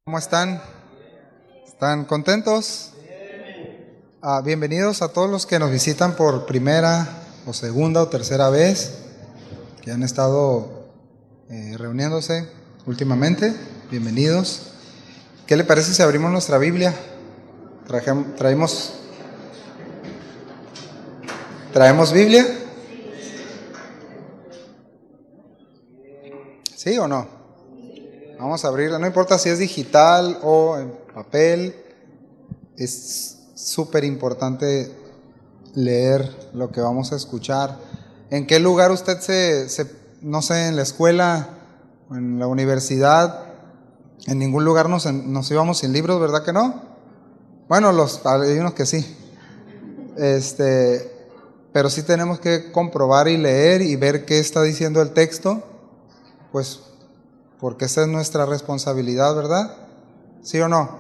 ¿Cómo están? ¿Están contentos? Bienvenidos a todos los que nos visitan por primera o segunda o tercera vez, que han estado reuniéndose últimamente. Bienvenidos. ¿Qué le parece si abrimos nuestra Biblia? ¿Traemos Biblia? ¿Sí o no? Vamos a abrirla, no importa si es digital o en papel, es súper importante leer lo que vamos a escuchar. ¿En qué lugar usted no sé, en la escuela, en la universidad, en ningún lugar nos íbamos sin libros, ¿verdad que no? Bueno, hay unos que sí. Pero sí tenemos que comprobar y leer y ver qué está diciendo el texto, pues porque esa es nuestra responsabilidad, ¿verdad? ¿Sí o no?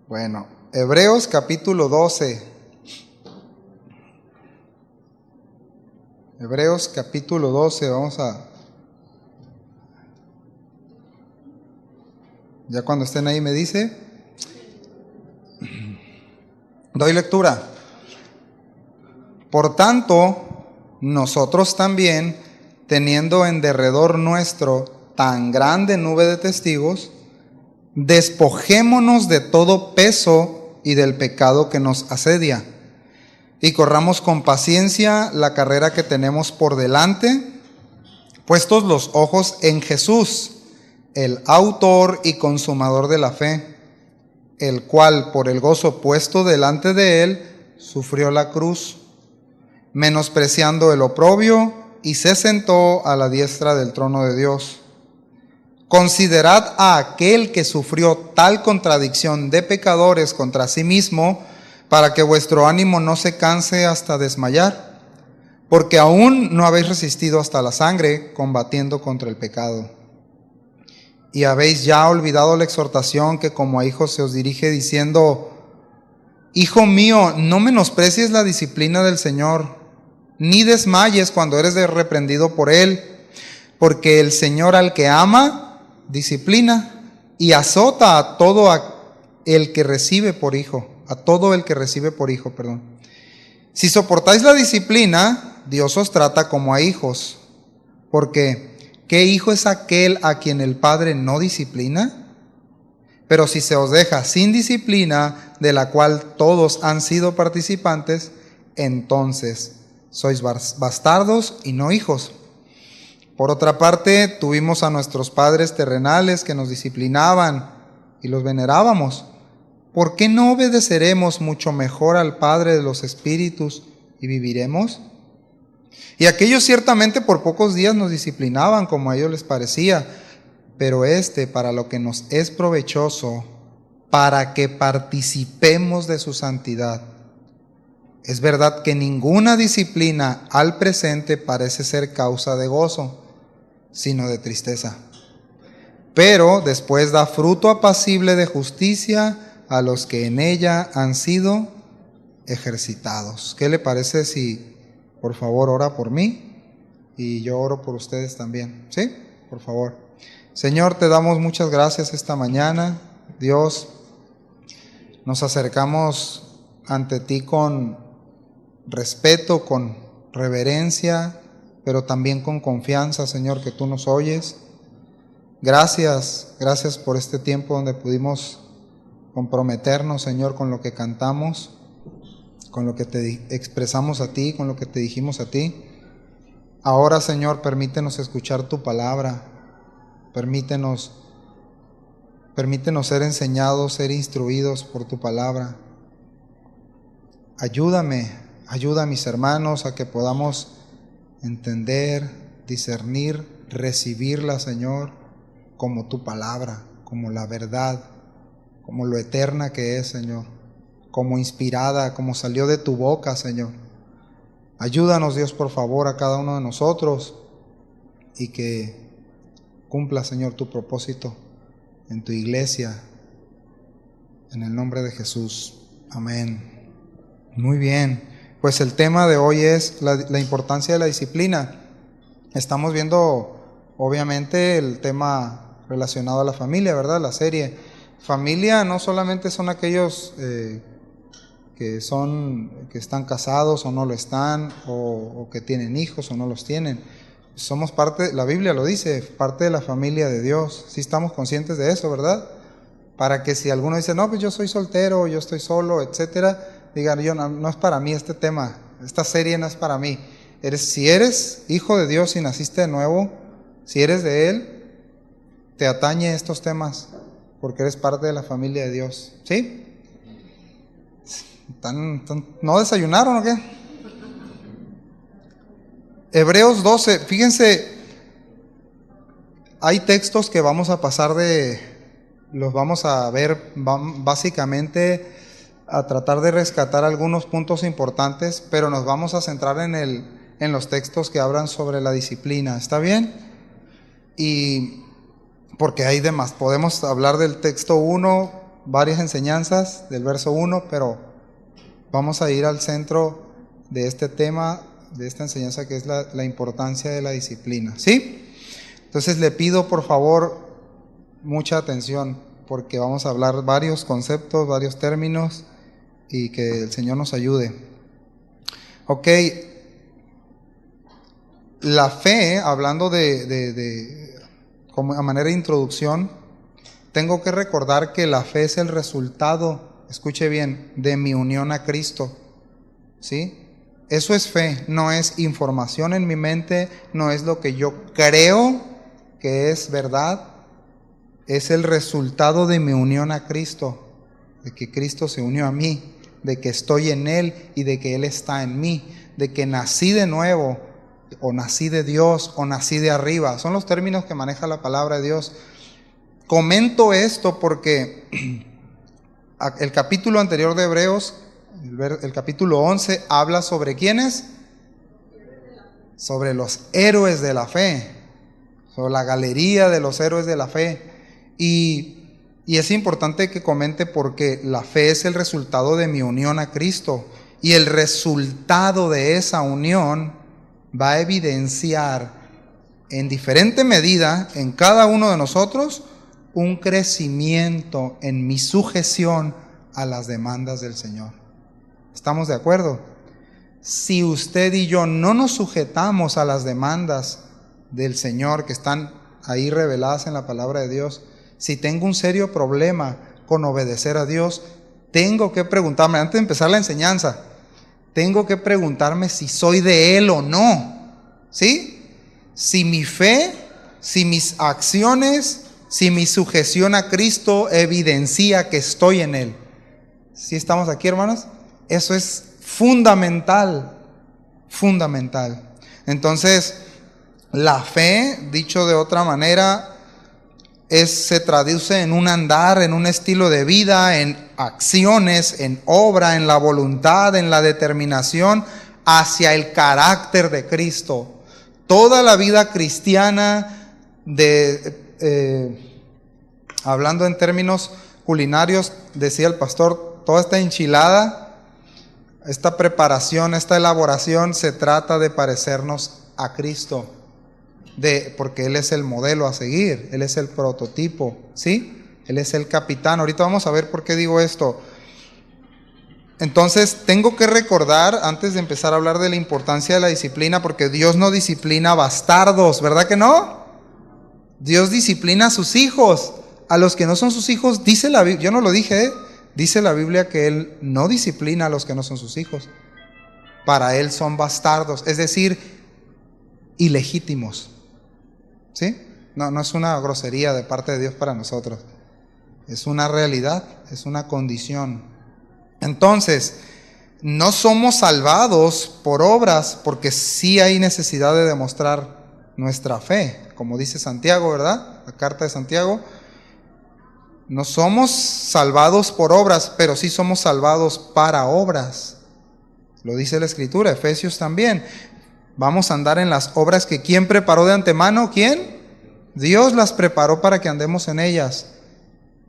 Bueno, Hebreos capítulo 12. Hebreos capítulo 12, ya cuando estén ahí me dice. Doy lectura. Por tanto, nosotros también, teniendo en derredor nuestro tan grande nube de testigos, despojémonos de todo peso y del pecado que nos asedia, y corramos con paciencia la carrera que tenemos por delante, puestos los ojos en Jesús, el autor y consumador de la fe, el cual por el gozo puesto delante de él sufrió la cruz, menospreciando el oprobio, y se sentó a la diestra del trono de Dios. Considerad a aquel que sufrió tal contradicción de pecadores contra sí mismo, para que vuestro ánimo no se canse hasta desmayar, porque aún no habéis resistido hasta la sangre, combatiendo contra el pecado. Y habéis ya olvidado la exhortación que como a hijos se os dirige, diciendo: Hijo mío, no menosprecies la disciplina del Señor, ni desmayes cuando eres reprendido por Él, porque el Señor al que ama disciplina y azota a todo el que recibe por hijo, Si soportáis la disciplina, Dios os trata como a hijos, porque ¿qué hijo es aquel a quien el Padre no disciplina? Pero si se os deja sin disciplina, de la cual todos han sido participantes, entonces sois bastardos y no hijos. Por otra parte, tuvimos a nuestros padres terrenales que nos disciplinaban y los venerábamos. ¿Por qué no obedeceremos mucho mejor al Padre de los Espíritus y viviremos? Y aquellos ciertamente por pocos días nos disciplinaban como a ellos les parecía, pero para lo que nos es provechoso, para que participemos de su santidad. Es verdad que ninguna disciplina al presente parece ser causa de gozo, sino de tristeza. Pero después da fruto apacible de justicia a los que en ella han sido ejercitados. ¿Qué le parece si por favor ora por mí y yo oro por ustedes también? ¿Sí? Por favor. Señor, te damos muchas gracias esta mañana. Dios, nos acercamos ante ti con respeto, con reverencia, pero también con confianza, Señor, que tú nos oyes. Gracias por este tiempo donde pudimos comprometernos, Señor, con lo que cantamos, con lo que te expresamos a ti, con lo que te dijimos a ti. Ahora, Señor, permítenos escuchar tu palabra, permítenos ser enseñados, ser instruidos por tu palabra. Ayuda a mis hermanos a que podamos entender, discernir, recibirla, Señor, como tu palabra, como la verdad, como lo eterna que es, Señor, como inspirada, como salió de tu boca, Señor. Ayúdanos, Dios, por favor, a cada uno de nosotros y que cumpla, Señor, tu propósito en tu iglesia, en el nombre de Jesús. Amén. Muy bien. Pues el tema de hoy es la importancia de la disciplina. Estamos viendo obviamente el tema relacionado a la familia, ¿verdad? La serie. Familia no solamente son aquellos que están casados o no lo están, o que tienen hijos o no los tienen. Somos parte, la Biblia lo dice, parte de la familia de Dios. Sí estamos conscientes de eso, ¿verdad? Para que si alguno dice, no, pues yo soy soltero, yo estoy solo, etcétera, digan, yo no es para mí este tema, esta serie no es para mí. Si eres hijo de Dios y naciste de nuevo, si eres de Él, te atañe estos temas, porque eres parte de la familia de Dios. ¿Sí? ¿No desayunaron o qué? Hebreos 12, fíjense, hay textos que vamos a pasar los vamos a ver básicamente a tratar de rescatar algunos puntos importantes, pero nos vamos a centrar en los textos que hablan sobre la disciplina, ¿está bien? Y porque hay demás, podemos hablar del texto 1, varias enseñanzas del verso 1, pero vamos a ir al centro de este tema, de esta enseñanza, que es la importancia de la disciplina, ¿sí? Entonces le pido por favor mucha atención, porque vamos a hablar varios conceptos, varios términos, y que el Señor nos ayude. Ok, la fe, hablando como a manera de introducción, tengo que recordar que la fe es el resultado, escuche bien, de mi unión a Cristo, ¿sí? Eso es fe, no es información en mi mente, no es lo que yo creo que es verdad, es el resultado de mi unión a Cristo, de que Cristo se unió a mí, de que estoy en Él y de que Él está en mí, de que nací de nuevo, o nací de Dios, o nací de arriba. Son los términos que maneja la palabra de Dios. Comento esto porque el capítulo anterior de Hebreos, el capítulo 11, habla sobre ¿quiénes? Sobre los héroes de la fe, sobre la galería de los héroes de la fe. Y es importante que comente porque la fe es el resultado de mi unión a Cristo, y el resultado de esa unión va a evidenciar en diferente medida en cada uno de nosotros un crecimiento en mi sujeción a las demandas del Señor. ¿Estamos de acuerdo? Si usted y yo no nos sujetamos a las demandas del Señor que están ahí reveladas en la palabra de Dios, si tengo un serio problema con obedecer a Dios, tengo que preguntarme, antes de empezar la enseñanza, tengo que preguntarme si soy de Él o no, ¿sí? Si mi fe, si mis acciones, si mi sujeción a Cristo evidencia que estoy en Él. ¿Sí estamos aquí, hermanos? Eso es fundamental, fundamental. Entonces, la fe, dicho de otra manera, se traduce en un andar, en un estilo de vida, en acciones, en obra, en la voluntad, en la determinación hacia el carácter de Cristo. Toda la vida cristiana, hablando en términos culinarios, decía el pastor, toda esta enchilada, esta preparación, esta elaboración, se trata de parecernos a Cristo. Porque Él es el modelo a seguir, Él es el prototipo, ¿sí? Él es el capitán. Ahorita vamos a ver por qué digo esto. Entonces, tengo que recordar, antes de empezar a hablar de la importancia de la disciplina, porque Dios no disciplina bastardos, ¿verdad que no? Dios disciplina a sus hijos. A los que no son sus hijos, dice la Biblia, yo no lo dije, dice la Biblia que Él no disciplina a los que no son sus hijos. Para Él son bastardos, es decir, ilegítimos. ¿Sí? No es una grosería de parte de Dios para nosotros. Es una realidad, es una condición. Entonces, no somos salvados por obras, porque sí hay necesidad de demostrar nuestra fe, como dice Santiago, ¿verdad? La carta de Santiago. No somos salvados por obras, pero sí somos salvados para obras. Lo dice la Escritura, Efesios también. Vamos a andar en las obras que ¿quién preparó de antemano? ¿Quién? Dios las preparó para que andemos en ellas.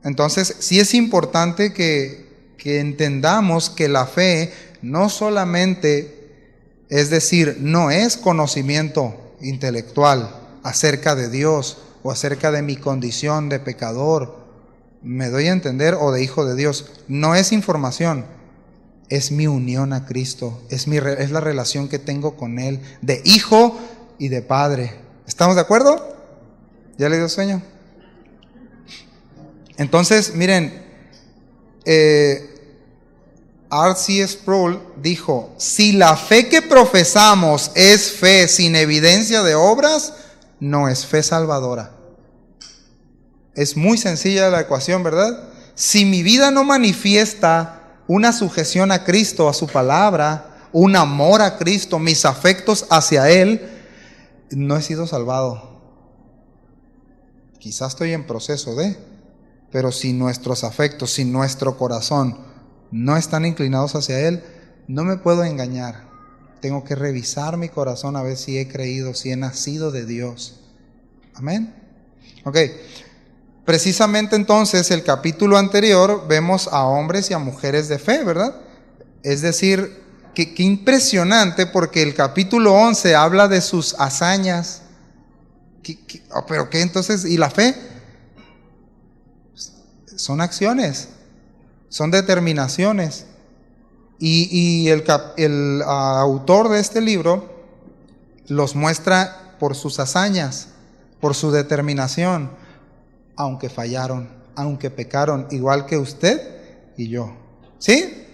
Entonces, sí es importante que entendamos que la fe no solamente, es decir, no es conocimiento intelectual acerca de Dios o acerca de mi condición de pecador, me doy a entender, o de hijo de Dios. No es información, es mi unión a Cristo, es la relación que tengo con Él, de hijo y de padre. ¿Estamos de acuerdo? ¿Ya le dio sueño? Entonces, miren, R.C. Sproul dijo, si la fe que profesamos es fe sin evidencia de obras, no es fe salvadora. Es muy sencilla la ecuación, ¿verdad? Si mi vida no manifiesta una sujeción a Cristo, a su palabra, un amor a Cristo, mis afectos hacia Él, no he sido salvado. Quizás estoy en proceso pero si nuestros afectos, si nuestro corazón no están inclinados hacia Él, no me puedo engañar. Tengo que revisar mi corazón a ver si he creído, si he nacido de Dios. Amén. Ok. Precisamente entonces el capítulo anterior vemos a hombres y a mujeres de fe, ¿verdad? Es decir, qué impresionante, porque el capítulo 11 habla de sus hazañas. ¿Pero qué entonces? ¿Y la fe? Son acciones, son determinaciones. Y el autor de este libro los muestra por sus hazañas, por su determinación, aunque fallaron, aunque pecaron, igual que usted y yo. ¿Sí?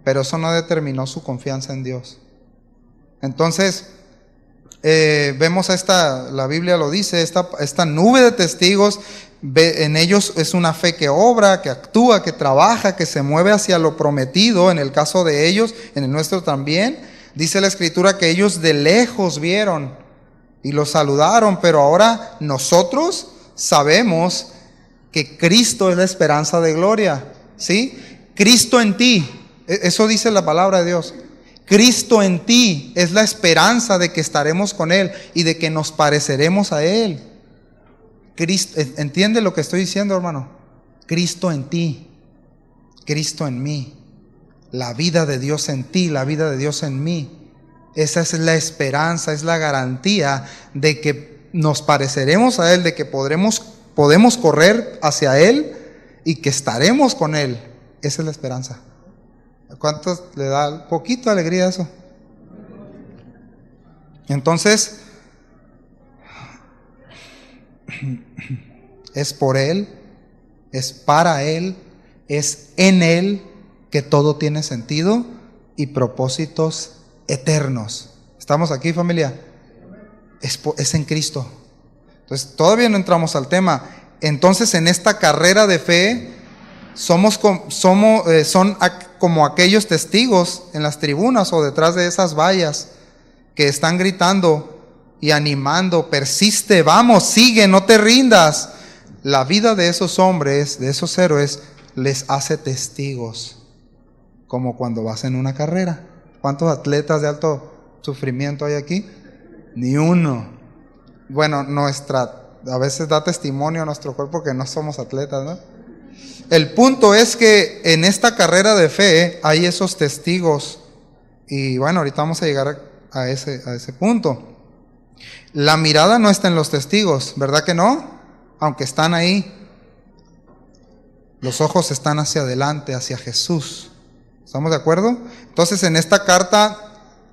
Pero eso no determinó su confianza en Dios. Entonces, vemos la Biblia lo dice, esta nube de testigos, en ellos es una fe que obra, que actúa, que trabaja, que se mueve hacia lo prometido. En el caso de ellos, en el nuestro también, dice la Escritura que ellos de lejos vieron y los saludaron, pero ahora nosotros sabemos que Cristo es la esperanza de gloria, ¿sí? Cristo en ti, eso dice la palabra de Dios. Cristo en ti es la esperanza de que estaremos con Él y de que nos pareceremos a Él. Cristo, ¿entiende lo que estoy diciendo, hermano? Cristo en ti, Cristo en mí, la vida de Dios en ti, la vida de Dios en mí. Esa es la esperanza, es la garantía de que nos pareceremos a Él, de que podemos correr hacia Él y que estaremos con Él. Esa es la esperanza. ¿A cuántos le da un poquito de alegría eso? Entonces, es por Él, es para Él, es en Él que todo tiene sentido y propósitos eternos. ¿Estamos aquí, familia? Es en Cristo. Entonces, todavía no entramos al tema. Entonces, en esta carrera de fe, son como aquellos testigos en las tribunas o detrás de esas vallas que están gritando y animando: persiste, vamos, sigue, no te rindas. La vida de esos hombres, de esos héroes, les hace testigos, como cuando vas en una carrera. ¿Cuántos atletas de alto sufrimiento hay aquí? Ni uno. Bueno, a veces da testimonio a nuestro cuerpo que no somos atletas, ¿no? El punto es que en esta carrera de fe hay esos testigos. Y bueno, ahorita vamos a llegar a ese punto. La mirada no está en los testigos, ¿verdad que no? Aunque están ahí. Los ojos están hacia adelante, hacia Jesús. ¿Estamos de acuerdo? Entonces, en esta carta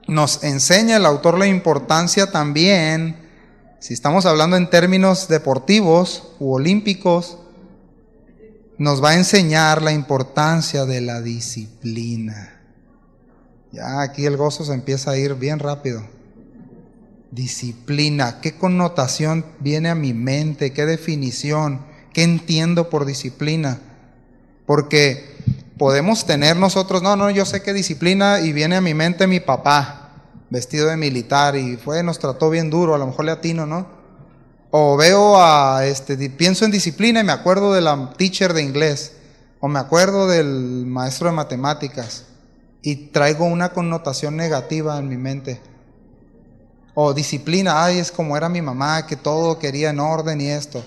nos enseña el autor la importancia también, si estamos hablando en términos deportivos u olímpicos, nos va a enseñar la importancia de la disciplina. Ya aquí el gozo se empieza a ir bien rápido. Disciplina, ¿qué connotación viene a mi mente? ¿Qué definición? ¿Qué entiendo por disciplina? Porque podemos tener nosotros, no, yo sé que disciplina, y viene a mi mente mi papá, vestido de militar, y nos trató bien duro, a lo mejor le atino, ¿no? O pienso en disciplina y me acuerdo de la teacher de inglés, o me acuerdo del maestro de matemáticas, y traigo una connotación negativa en mi mente. O disciplina, es como era mi mamá, que todo quería en orden y esto.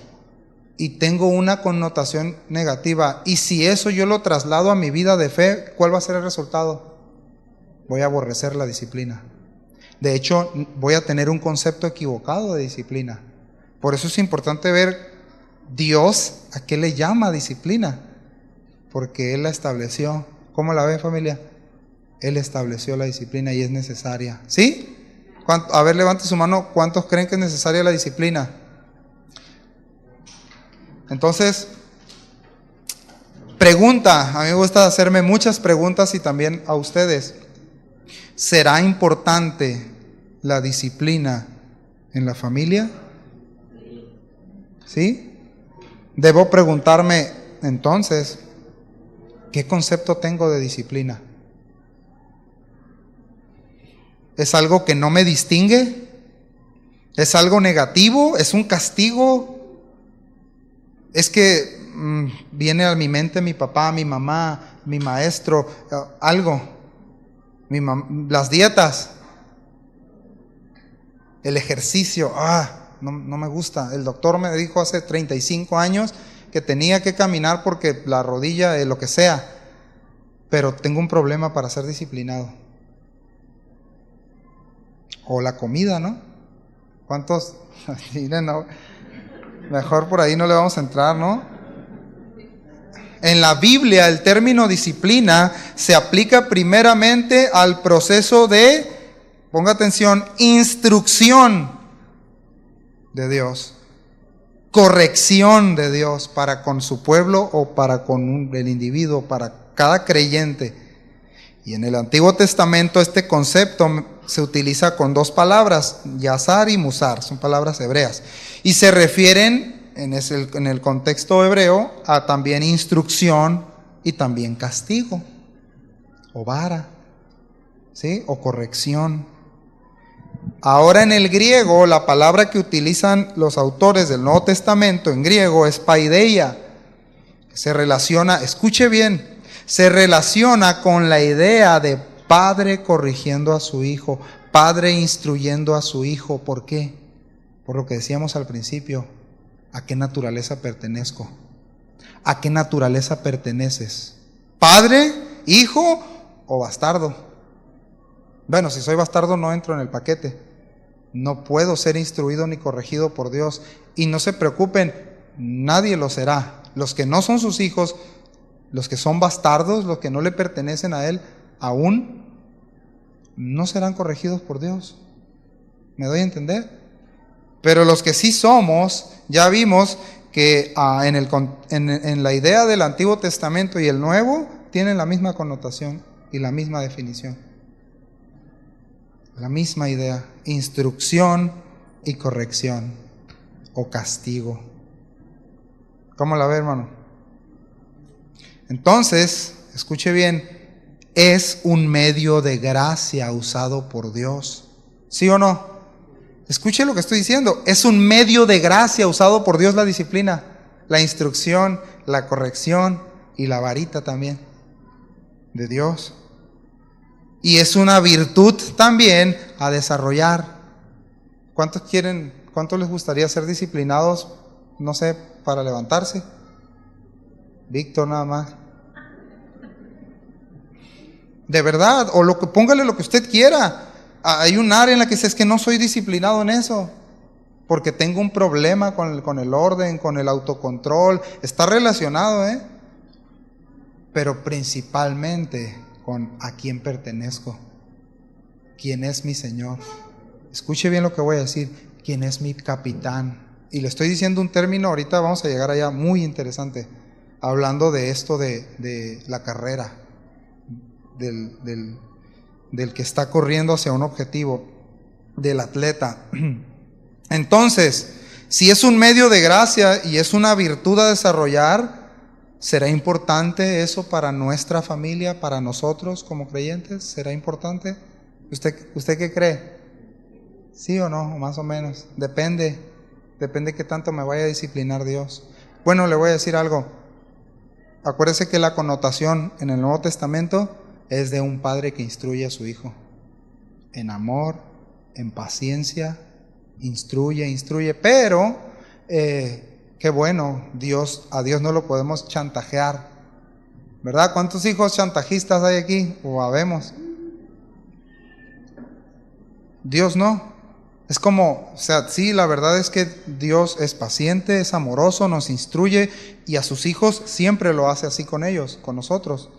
Y tengo una connotación negativa. Y si eso yo lo traslado a mi vida de fe, ¿cuál va a ser el resultado? Voy a aborrecer la disciplina. De hecho, voy a tener un concepto equivocado de disciplina. Por eso es importante ver Dios a qué le llama disciplina, porque Él la estableció. ¿Cómo la ve, familia? Él estableció la disciplina y es necesaria. ¿Sí? A ver, levante su mano. ¿Cuántos creen que es necesaria la disciplina? Entonces, pregunta. A mí me gusta hacerme muchas preguntas y también a ustedes. ¿Será importante la disciplina en la familia? ¿Sí? Debo preguntarme entonces, ¿qué concepto tengo de disciplina? ¿Es algo que no me distingue? ¿Es algo negativo? ¿Es un castigo? Es que viene a mi mente mi papá, mi mamá, mi maestro, algo. Las dietas, el ejercicio, no me gusta. El doctor me dijo hace 35 años que tenía que caminar porque la rodilla, lo que sea, pero tengo un problema para ser disciplinado. O la comida, ¿no? ¿Cuántos? No, mejor por ahí no le vamos a entrar, ¿no? En la Biblia el término disciplina se aplica primeramente al proceso de, ponga atención, instrucción de Dios, corrección de Dios para con su pueblo o para con el individuo, para cada creyente. Y en el Antiguo Testamento este concepto se utiliza con dos palabras, yazar y musar, son palabras hebreas, y se refieren en el contexto hebreo a también instrucción y también castigo, o vara, ¿sí? O corrección. Ahora en el griego, la palabra que utilizan los autores del Nuevo Testamento en griego es paideia, se relaciona, escuche bien, se relaciona con la idea de padre corrigiendo a su hijo, padre instruyendo a su hijo. ¿Por qué? Por lo que decíamos al principio, ¿a qué naturaleza pertenezco? ¿A qué naturaleza perteneces? ¿Padre, hijo o bastardo? Bueno, si soy bastardo no entro en el paquete. No puedo ser instruido ni corregido por Dios. Y no se preocupen, nadie lo será. Los que no son sus hijos, los que son bastardos, los que no le pertenecen a Él, aún no serán corregidos por Dios. ¿Me doy a entender? Pero los que sí somos, ya vimos que en la idea del Antiguo Testamento y el Nuevo tienen la misma connotación y la misma definición. La misma idea, instrucción y corrección o castigo. ¿Cómo la ve, hermano? Entonces, escuche bien, es un medio de gracia usado por Dios. ¿Sí o no? Escuche lo que estoy diciendo. Es un medio de gracia usado por Dios la disciplina, la instrucción, la corrección y la varita también de Dios. Y es una virtud también a desarrollar. ¿Cuántos les gustaría ser disciplinados, no sé, para levantarse? Víctor nada más. De verdad, o póngale lo que usted quiera. Hay un área en la que es que no soy disciplinado en eso, porque tengo un problema con el orden, con el autocontrol. Está relacionado, pero principalmente con a quién pertenezco, quién es mi Señor. Escuche bien lo que voy a decir, quién es mi capitán. Y le estoy diciendo un término, ahorita vamos a llegar allá, muy interesante, hablando de esto de la carrera, del que está corriendo hacia un objetivo, del atleta. Entonces, si es un medio de gracia y es una virtud a desarrollar, ¿será importante eso para nuestra familia, para nosotros como creyentes? ¿Será importante? ¿Usted qué cree? ¿Sí o no? Más o menos. Depende qué tanto me vaya a disciplinar Dios. Bueno, le voy a decir algo. Acuérdese que la connotación en el Nuevo Testamento es de un padre que instruye a su hijo. En amor, en paciencia, instruye. Pero, qué bueno, a Dios no lo podemos chantajear. ¿Verdad? ¿Cuántos hijos chantajistas hay aquí? O habemos. Dios no. Es como, o sea, sí, la verdad es que Dios es paciente, es amoroso, nos instruye y a sus hijos siempre lo hace así con ellos, con nosotros.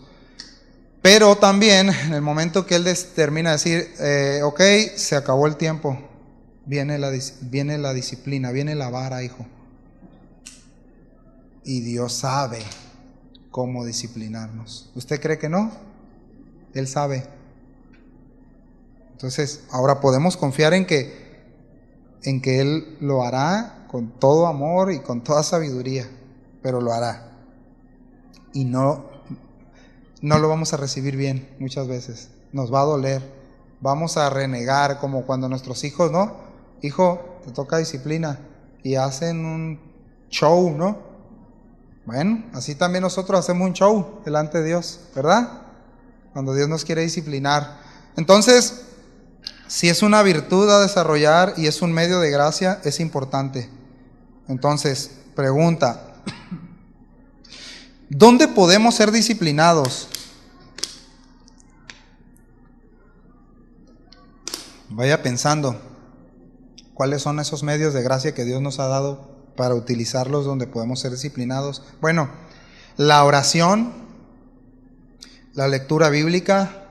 Pero también en el momento que Él termina de decir, ok, se acabó el tiempo, viene la disciplina, viene la vara, hijo. Y Dios sabe cómo disciplinarnos. ¿Usted cree que no? Él sabe. Entonces, ahora podemos confiar en que Él lo hará con todo amor y con toda sabiduría, pero lo hará. Y no lo vamos a recibir bien muchas veces. Nos va a doler. Vamos a renegar, como cuando nuestros hijos, ¿no? Hijo, te toca disciplina. Y hacen un show, ¿no? Bueno, así también nosotros hacemos un show delante de Dios, ¿verdad? Cuando Dios nos quiere disciplinar. Entonces, si es una virtud a desarrollar y es un medio de gracia, es importante. Entonces, pregunta: ¿dónde podemos ser disciplinados? Vaya pensando, ¿cuáles son esos medios de gracia que Dios nos ha dado para utilizarlos donde podemos ser disciplinados? Bueno, la oración, la lectura bíblica,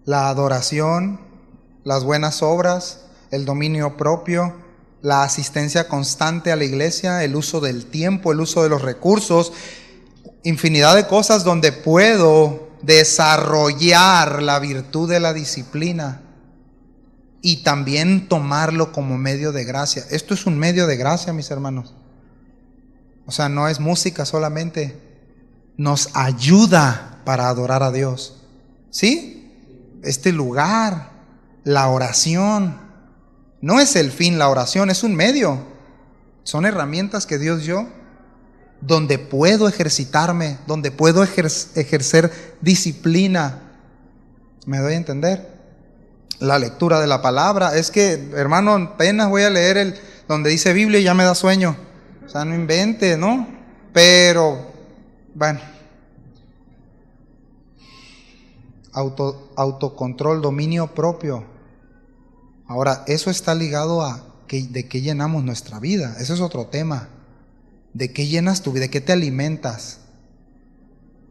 la adoración, las buenas obras, el dominio propio, la asistencia constante a la iglesia, el uso del tiempo, el uso de los recursos, infinidad de cosas donde puedo desarrollar la virtud de la disciplina y también tomarlo como medio de gracia. Esto es un medio de gracia, mis hermanos. O sea, no es música solamente, nos ayuda para adorar a Dios. ¿Sí? Este lugar, la oración, no es el fin, la oración es un medio. Son herramientas que Dios dio donde puedo ejercitarme, donde puedo ejercer disciplina. ¿Me doy a entender? La lectura de la palabra. Es que, hermano, apenas voy a leer donde dice Biblia y ya me da sueño. O sea, no invente, ¿no? Pero, bueno. Autocontrol, dominio propio. Ahora, eso está ligado a de qué llenamos nuestra vida. Ese es otro tema. ¿De qué llenas tu vida? ¿De qué te alimentas?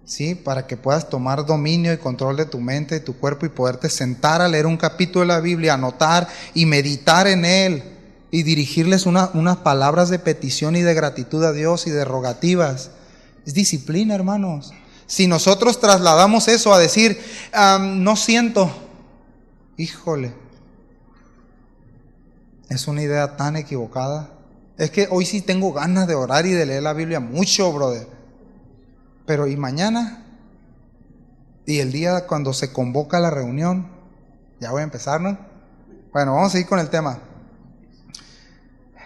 ¿Sí? Para que puedas tomar dominio y control de tu mente y tu cuerpo y poderte sentar a leer un capítulo de la Biblia, anotar y meditar en él y dirigirles unas palabras de petición y de gratitud a Dios y de rogativas. Es disciplina, hermanos. Si nosotros trasladamos eso a decir, no siento, híjole, es una idea tan equivocada. Es que hoy sí tengo ganas de orar y de leer la Biblia mucho, brother. Pero ¿y mañana? Y el día cuando se convoca la reunión, ya voy a empezar, ¿no? Bueno, vamos a seguir con el tema.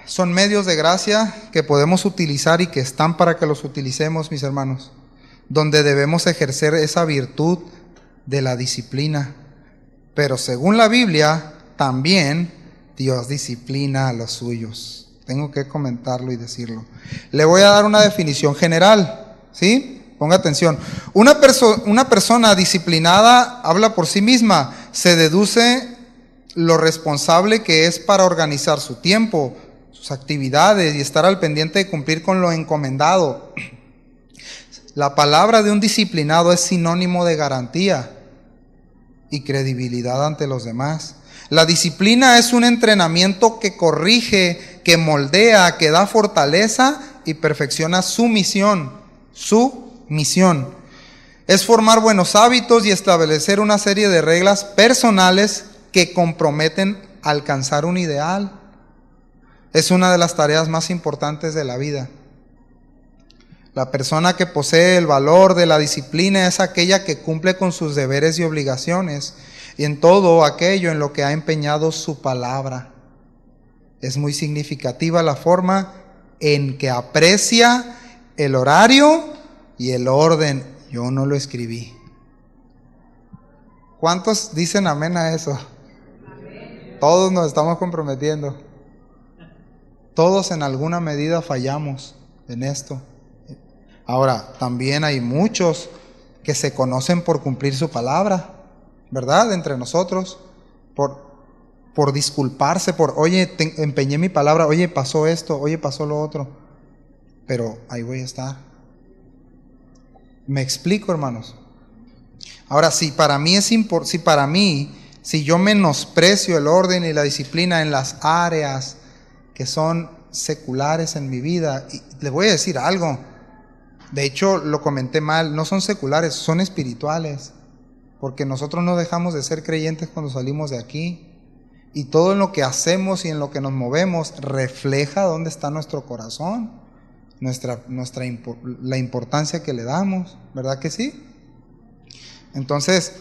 Son medios de gracia que podemos utilizar y que están para que los utilicemos, mis hermanos, donde debemos ejercer esa virtud de la disciplina. Pero según la Biblia, también Dios disciplina a los suyos. Tengo que comentarlo y decirlo. Le voy a dar una definición general, ¿sí? Ponga atención. Una persona disciplinada habla por sí misma. Se deduce lo responsable que es para organizar su tiempo, sus actividades y estar al pendiente de cumplir con lo encomendado. La palabra de un disciplinado es sinónimo de garantía y credibilidad ante los demás. La disciplina es un entrenamiento que corrige, que moldea, que da fortaleza y perfecciona su misión. Es formar buenos hábitos y establecer una serie de reglas personales que comprometen a alcanzar un ideal. Es una de las tareas más importantes de la vida. La persona que posee el valor de la disciplina es aquella que cumple con sus deberes y obligaciones y en todo aquello en lo que ha empeñado su palabra. Es muy significativa la forma en que aprecia el horario y el orden. Yo no lo escribí. ¿Cuántos dicen amén a eso? Amén. Todos nos estamos comprometiendo. Todos en alguna medida fallamos en esto. Ahora, también hay muchos que se conocen por cumplir su palabra, ¿verdad? Entre nosotros, por disculparse, por, oye, empeñé mi palabra, oye, pasó esto, oye, pasó lo otro, pero ahí voy a estar. ¿Me explico, hermanos? Ahora, si yo menosprecio el orden y la disciplina en las áreas que son seculares en mi vida, y le voy a decir algo, de hecho lo comenté mal, no son seculares, son espirituales, porque nosotros no dejamos de ser creyentes cuando salimos de aquí, y todo en lo que hacemos y en lo que nos movemos refleja dónde está nuestro corazón, la importancia que le damos, ¿verdad que sí? Entonces,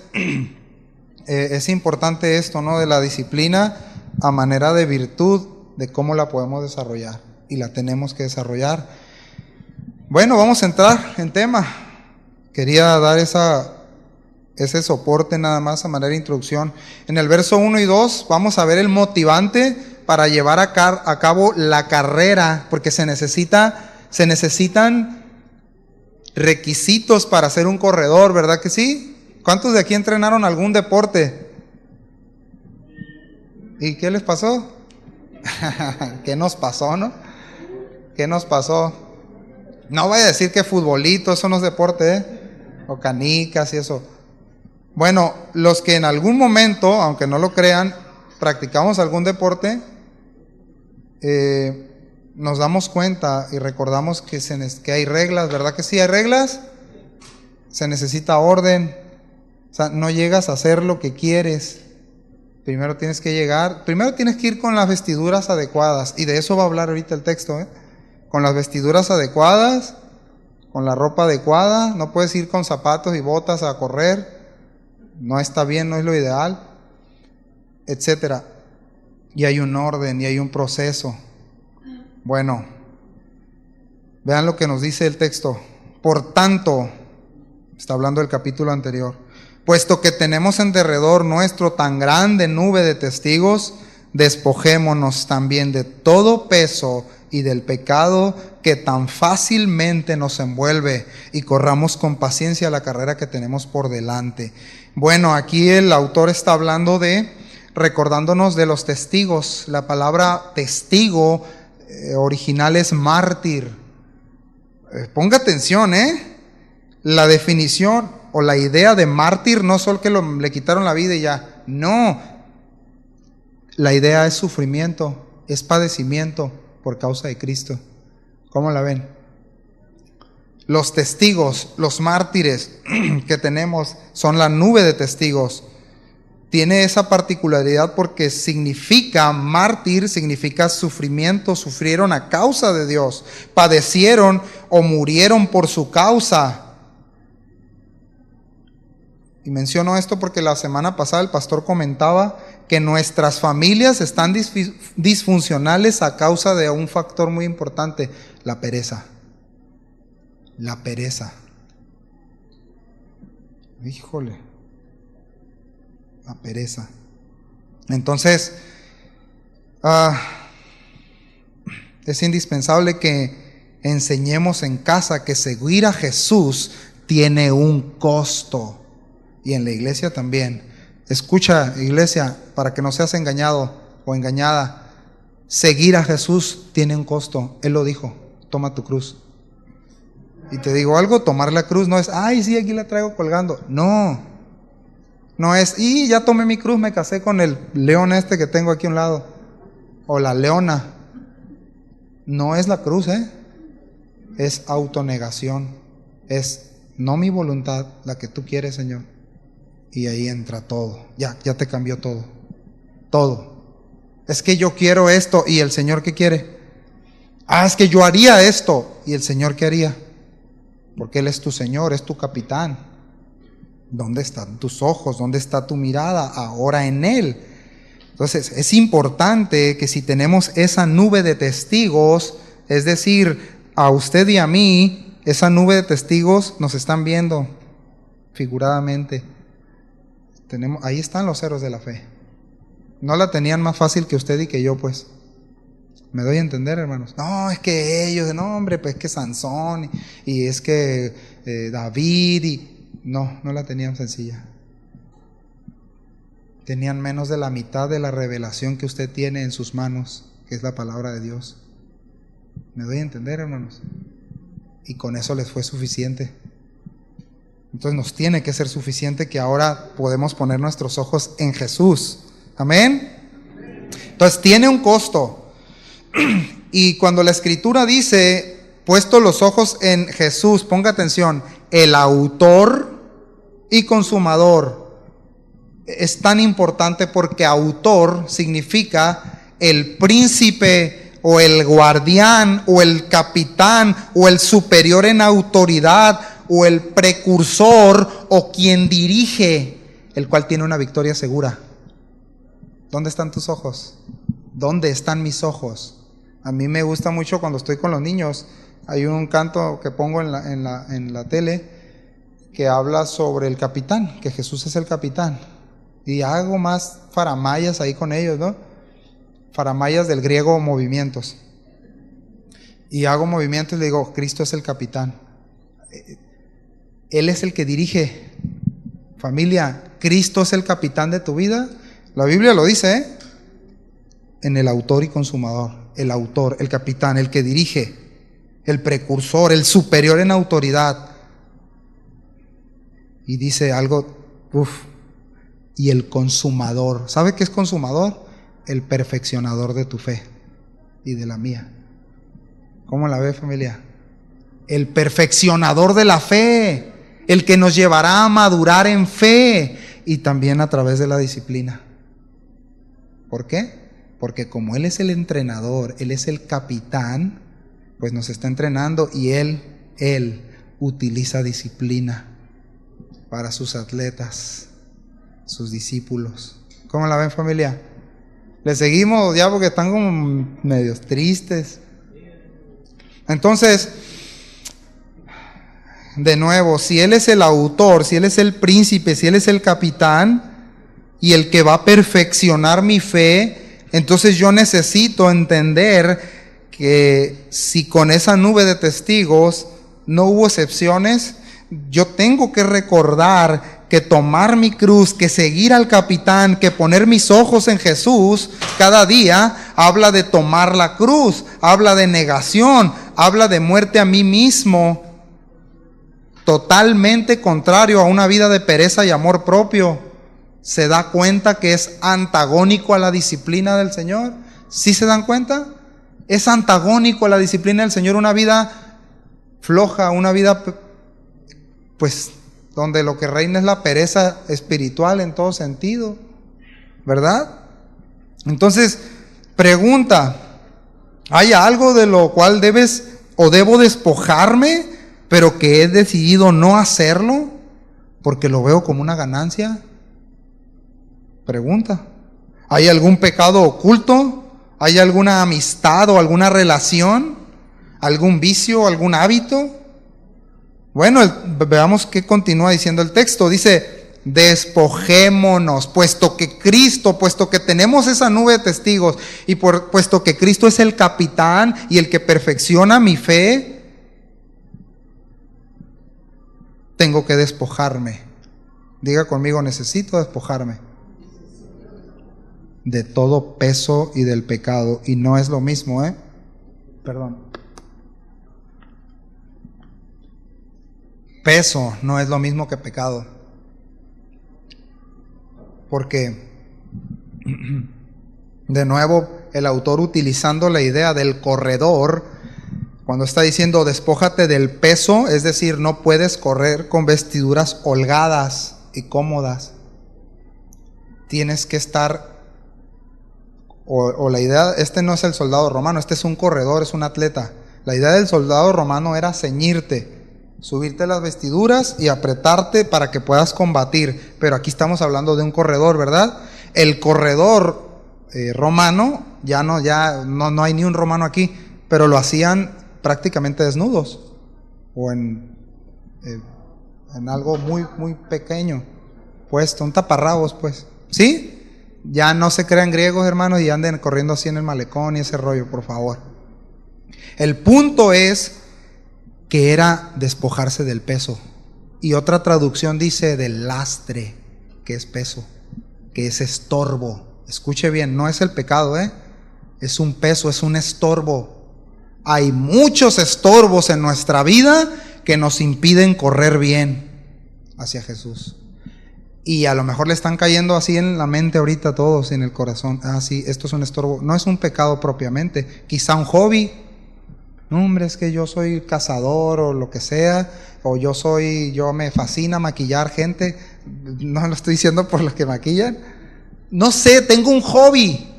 es importante esto, ¿no? De la disciplina a manera de virtud, de cómo la podemos desarrollar, y la tenemos que desarrollar. Bueno, vamos a entrar en tema. Quería dar ese soporte nada más a manera de introducción. En el verso 1 y 2 vamos a ver el motivante para llevar a cabo la carrera, porque se necesitan requisitos para ser un corredor, ¿verdad que sí? ¿Cuántos de aquí entrenaron algún deporte? ¿Y qué les pasó? ¿Qué nos pasó, no? ¿Qué nos pasó? No voy a decir que futbolito, eso no es deporte, ¿eh? O canicas y eso. Bueno, los que en algún momento, aunque no lo crean, practicamos algún deporte, nos damos cuenta y recordamos que hay reglas, ¿verdad que sí? ¿Hay reglas? Se necesita orden. O sea, no llegas a hacer lo que quieres. Primero tienes que ir con las vestiduras adecuadas. Y de eso va a hablar ahorita el texto, ¿eh? Con las vestiduras adecuadas, con la ropa adecuada. No puedes ir con zapatos y botas a correr. No está bien, no es lo ideal, etcétera. Y hay un orden y hay un proceso. Bueno, vean lo que nos dice el texto. Por tanto, está hablando del capítulo anterior, puesto que tenemos en derredor nuestro tan grande nube de testigos, despojémonos también de todo peso y del pecado que tan fácilmente nos envuelve, y corramos con paciencia la carrera que tenemos por delante. Bueno, aquí el autor está hablando recordándonos de los testigos. La palabra testigo original es mártir. Ponga atención, la definición o la idea de mártir no solo que le quitaron la vida y ya, no. La idea es sufrimiento, es padecimiento por causa de Cristo. ¿Cómo la ven? Los testigos, los mártires que tenemos son la nube de testigos. Tiene esa particularidad porque mártir significa sufrimiento, sufrieron a causa de Dios, padecieron o murieron por su causa. Y menciono esto porque la semana pasada el pastor comentaba que nuestras familias están disfuncionales a causa de un factor muy importante, la pereza. La pereza. Híjole. La pereza. Entonces, es indispensable que enseñemos en casa que seguir a Jesús tiene un costo. Y en la iglesia también. Escucha, iglesia, para que no seas engañado o engañada. Seguir a Jesús tiene un costo. Él lo dijo, toma tu cruz. Y te digo algo, tomar la cruz no es, ay, sí, aquí la traigo colgando. No es, y ya tomé mi cruz, me casé con el león que tengo aquí a un lado. O la leona. No es la cruz, es autonegación. Es no mi voluntad, la que tú quieres, Señor. Y ahí entra todo. Ya te cambió todo. Todo. Es que yo quiero esto. ¿Y el Señor qué quiere? Es que yo haría esto. ¿Y el Señor qué haría? Porque Él es tu Señor, es tu capitán. ¿Dónde están tus ojos? ¿Dónde está tu mirada? Ahora en Él. Entonces es importante que si tenemos esa nube de testigos, es decir, a usted y a mí, esa nube de testigos nos están viendo figuradamente. Ahí están los héroes de la fe. No la tenían más fácil que usted y que yo, pues. ¿Me doy a entender, hermanos? No, es que ellos, no, hombre, pues es que Sansón y es que David no la tenían sencilla. tenían menos de la mitad de la revelación que usted tiene en sus manos, que es la palabra de Dios. ¿Me doy a entender, hermanos? Y con eso les fue suficiente. Entonces nos tiene que ser suficiente que ahora podemos poner nuestros ojos en Jesús. Amén. Entonces tiene un costo. Y cuando la Escritura dice, puesto los ojos en Jesús, ponga atención, el autor y consumador. Es tan importante porque autor significa el príncipe o el guardián o el capitán o el superior en autoridad o el precursor o quien dirige, el cual tiene una victoria segura. ¿Dónde están tus ojos? ¿Dónde están mis ojos? A mí me gusta mucho cuando estoy con los niños. Hay un canto que pongo en la tele que habla sobre el capitán, que Jesús es el capitán. Y hago más faramayas ahí con ellos, ¿no? Faramayas del griego movimientos. Y hago movimientos y le digo, Cristo es el capitán. Él es el que dirige. Familia, Cristo es el capitán de tu vida. La Biblia lo dice, ¿eh? En el autor y consumador. El autor, el capitán, el que dirige, el precursor, el superior en autoridad. Y dice algo, y el consumador. ¿Sabe qué es consumador? El perfeccionador de tu fe y de la mía. ¿Cómo la ve, familia? El perfeccionador de la fe, el que nos llevará a madurar en fe y también a través de la disciplina. ¿Por qué? Porque como Él es el entrenador, Él es el capitán, pues nos está entrenando y Él utiliza disciplina para sus atletas, sus discípulos. ¿Cómo la ven, familia? ¿Les seguimos ya porque están como medios tristes? Entonces, de nuevo, si Él es el autor, si Él es el príncipe, si Él es el capitán y el que va a perfeccionar mi fe, entonces yo necesito entender que si con esa nube de testigos no hubo excepciones, yo tengo que recordar que tomar mi cruz, que seguir al capitán, que poner mis ojos en Jesús cada día, habla de tomar la cruz, habla de negación, habla de muerte a mí mismo, totalmente contrario a una vida de pereza y amor propio. ¿Se da cuenta que es antagónico a la disciplina del Señor? ¿Sí se dan cuenta? Es antagónico a la disciplina del Señor, una vida floja, una vida pues donde lo que reina es la pereza espiritual en todo sentido, ¿verdad? Entonces, pregunta, ¿hay algo de lo cual debes o debo despojarme, pero que he decidido no hacerlo porque lo veo como una ganancia? Pregunta, ¿hay algún pecado oculto? ¿Hay alguna amistad o alguna relación? ¿Algún vicio, algún hábito? Bueno, veamos qué continúa diciendo el texto. Dice, despojémonos, puesto que Cristo, puesto que tenemos esa nube de testigos y puesto que Cristo es el capitán y el que perfecciona mi fe, tengo que despojarme. Diga conmigo, necesito despojarme de todo peso y del pecado. Y no es lo mismo, Perdón. Peso no es lo mismo que pecado. Porque, de nuevo, el autor utilizando la idea del corredor, cuando está diciendo despójate del peso, es decir, no puedes correr con vestiduras holgadas y cómodas. Tienes que estar, o la idea, este no es el soldado romano, este es un corredor, es un atleta. La idea del soldado romano era ceñirte, subirte las vestiduras y apretarte para que puedas combatir. Pero aquí estamos hablando de un corredor, ¿verdad? El corredor romano, ya no hay ni un romano aquí, pero lo hacían prácticamente desnudos o en algo muy, muy pequeño, puesto, un taparrabos, pues. ¿Sí? Ya no se crean griegos, hermanos, y anden corriendo así en el malecón y ese rollo, por favor. El punto es que era despojarse del peso. Y otra traducción dice del lastre, que es peso. que es estorbo. Escuche bien, no es el pecado, es un peso, es un estorbo. Hay muchos estorbos en nuestra vida que nos impiden correr bien hacia Jesús. Y a lo mejor le están cayendo así en la mente ahorita a todos, en el corazón. Ah, sí, esto es un estorbo. No es un pecado propiamente. Quizá un hobby. No, hombre, es que yo soy cazador o lo que sea. O yo me fascina maquillar gente. No lo estoy diciendo por los que maquillan. No sé, tengo un hobby.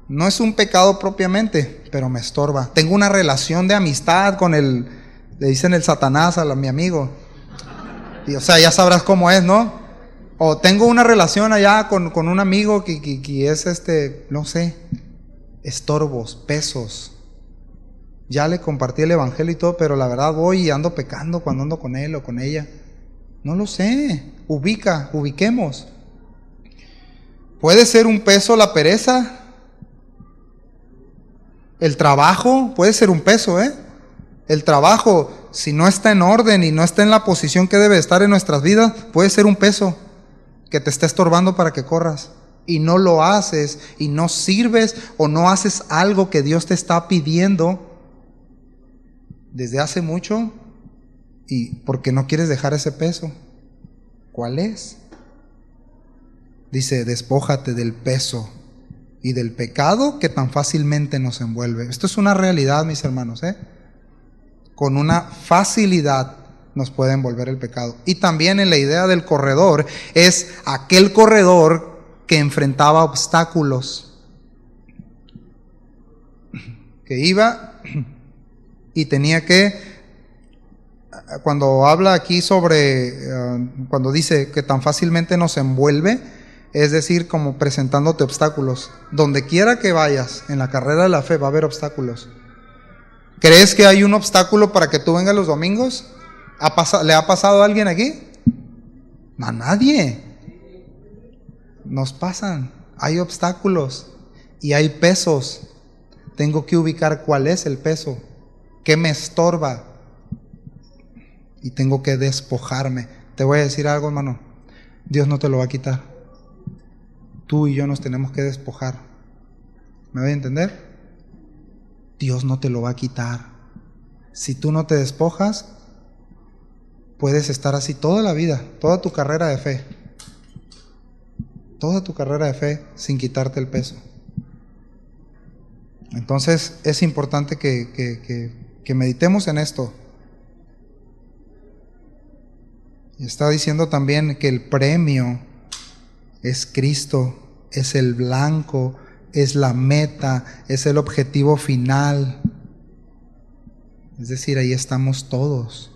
No es un pecado propiamente, pero me estorba. Tengo una relación de amistad con le dicen el Satanás mi amigo. Y, o sea, ya sabrás cómo es, ¿no? O tengo una relación allá con un amigo que es no sé, estorbos, pesos. Ya le compartí el evangelio y todo, pero la verdad voy y ando pecando cuando ando con él o con ella. No lo sé. Ubiquemos. ¿Puede ser un peso la pereza? El trabajo puede ser un peso, El trabajo, si no está en orden y no está en la posición que debe estar en nuestras vidas, puede ser un peso que te está estorbando para que corras. Y no lo haces, y no sirves, o no haces algo que Dios te está pidiendo desde hace mucho, y porque no quieres dejar ese peso. ¿Cuál es? Dice, despójate del peso y del pecado que tan fácilmente nos envuelve. Esto es una realidad, mis hermanos, Con una facilidad nos puede envolver el pecado. Y también en la idea del corredor, es aquel corredor que enfrentaba obstáculos, que iba y tenía que, cuando habla aquí sobre, cuando dice que tan fácilmente nos envuelve, es decir, como presentándote obstáculos. Donde quiera que vayas en la carrera de la fe va a haber obstáculos. ¿Crees que hay un obstáculo para que tú vengas los domingos? ¿Le ha pasado a alguien aquí? A nadie. Nos pasan. Hay obstáculos y hay pesos. Tengo que ubicar cuál es el peso, qué me estorba, y tengo que despojarme. Te voy a decir algo, hermano. Dios no te lo va a quitar. Tú y yo nos tenemos que despojar. ¿Me voy a entender? Dios no te lo va a quitar. Si tú no te despojas, puedes estar así toda la vida, toda tu carrera de fe. Toda tu carrera de fe sin quitarte el peso. Entonces es importante que meditemos en esto. Y está diciendo también que el premio es Cristo, es el blanco, es la meta, es el objetivo final. Es decir, ahí estamos todos.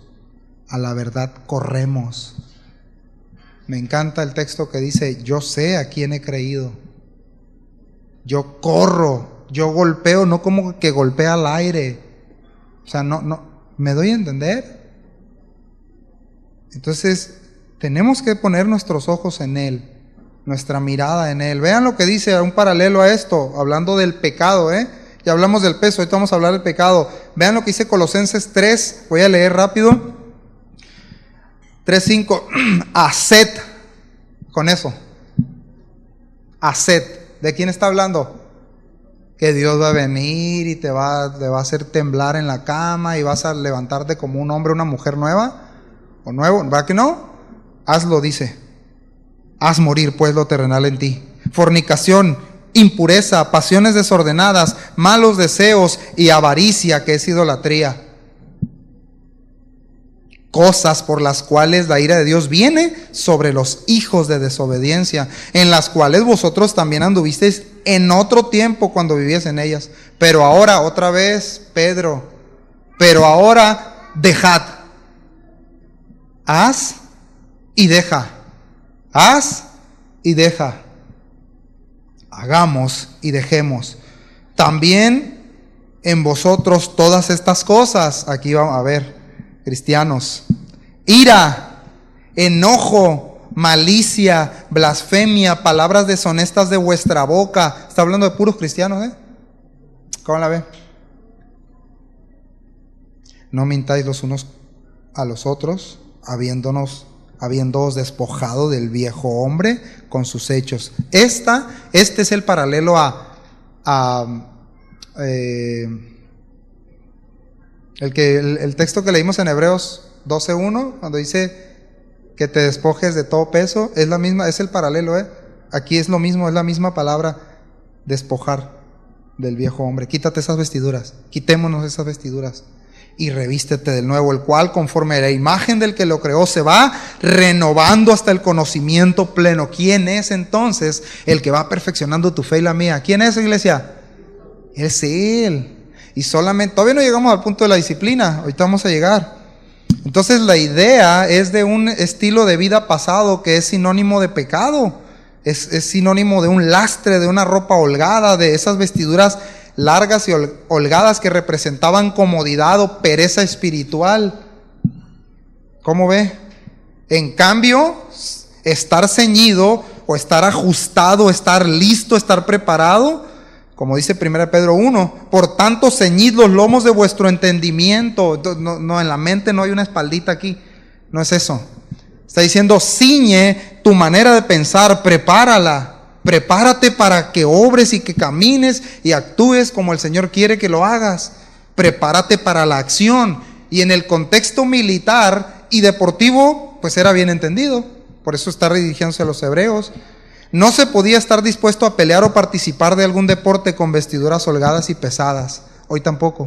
A la verdad corremos. Me encanta el texto que dice, yo sé a quién he creído. Yo corro, yo golpeo, no como que golpea al aire. O sea, no, ¿me doy a entender? Entonces, tenemos que poner nuestros ojos en Él, nuestra mirada en Él. Vean lo que dice, un paralelo a esto, hablando del pecado, Ya hablamos del peso, ahorita vamos a hablar del pecado. Vean lo que dice Colosenses 3, voy a leer rápido. 3:5, haced, con eso, haced. ¿De quién está hablando? Que Dios va a venir y te va a hacer temblar en la cama y vas a levantarte como un hombre o una mujer nueva o nuevo, ¿verdad que no? Hazlo, dice. Haz morir pues lo terrenal en ti. Fornicación, impureza, pasiones desordenadas, malos deseos y avaricia, que es idolatría. Cosas por las cuales la ira de Dios viene sobre los hijos de desobediencia, en las cuales vosotros también anduvisteis en otro tiempo cuando vivíais en ellas. Pero ahora, otra vez, Pedro, pero ahora dejad. Haz y deja. Haz y deja. Hagamos y dejemos. También en vosotros todas estas cosas. Aquí vamos a ver. Cristianos, ira, enojo, malicia, blasfemia, palabras deshonestas de vuestra boca. Está hablando de puros cristianos, ¿Cómo la ve? No mintáis los unos a los otros, habiéndoos despojado del viejo hombre con sus hechos. Este es el paralelo el texto que leímos en Hebreos 12:1, cuando dice que te despojes de todo peso, es el paralelo, Aquí es lo mismo, es la misma palabra, despojar del viejo hombre. Quítate esas vestiduras, quitémonos esas vestiduras y revístete del nuevo, el cual conforme a la imagen del que lo creó se va renovando hasta el conocimiento pleno. ¿Quién es entonces el que va perfeccionando tu fe y la mía? ¿Quién es, iglesia? Es Él. Y solamente, todavía no llegamos al punto de la disciplina, ahorita vamos a llegar. Entonces la idea es de un estilo de vida pasado que es sinónimo de pecado, es sinónimo de un lastre, de una ropa holgada, de esas vestiduras largas y holgadas que representaban comodidad o pereza espiritual. ¿Cómo ve? En cambio, estar ceñido o estar ajustado, estar listo, estar preparado, como dice 1 Pedro 1, por tanto ceñid los lomos de vuestro entendimiento. No, en la mente no hay una espaldita aquí, no es eso. Está diciendo, ciñe tu manera de pensar, prepárate para que obres y que camines y actúes como el Señor quiere que lo hagas. Prepárate para la acción. Y en el contexto militar y deportivo, pues era bien entendido. Por eso está dirigiéndose a los hebreos. No se podía estar dispuesto a pelear o participar de algún deporte con vestiduras holgadas y pesadas. Hoy tampoco.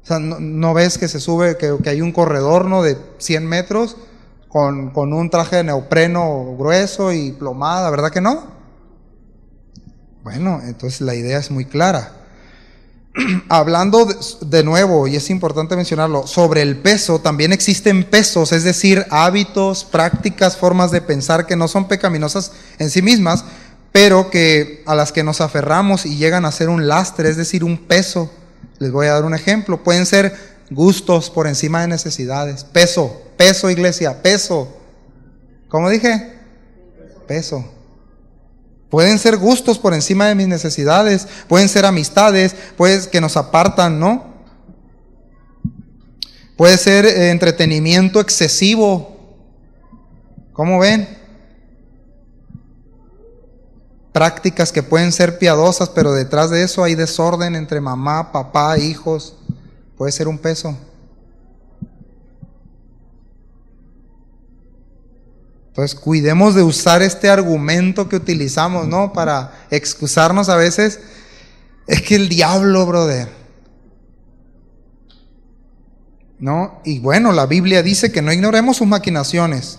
O sea, no ves que se sube, que hay un corredor, ¿no?, de 100 metros con un traje de neopreno grueso y plomada, ¿verdad que no? Bueno, entonces la idea es muy clara. Hablando de nuevo, y es importante mencionarlo, sobre el peso, también existen pesos, es decir, hábitos, prácticas, formas de pensar que no son pecaminosas en sí mismas, pero que a las que nos aferramos y llegan a ser un lastre, es decir, un peso. Les voy a dar un ejemplo. Pueden ser gustos por encima de necesidades. Peso, iglesia, peso. ¿Cómo dije? Peso. Pueden ser gustos por encima de mis necesidades, pueden ser amistades, pues que nos apartan, ¿no? Puede ser entretenimiento excesivo. ¿Cómo ven? Prácticas que pueden ser piadosas, pero detrás de eso hay desorden entre mamá, papá, hijos. Puede ser un peso. Entonces cuidemos de usar este argumento que utilizamos, ¿no?, para excusarnos a veces. Es que el diablo, brother, ¿no? Y bueno, la Biblia dice que no ignoremos sus maquinaciones.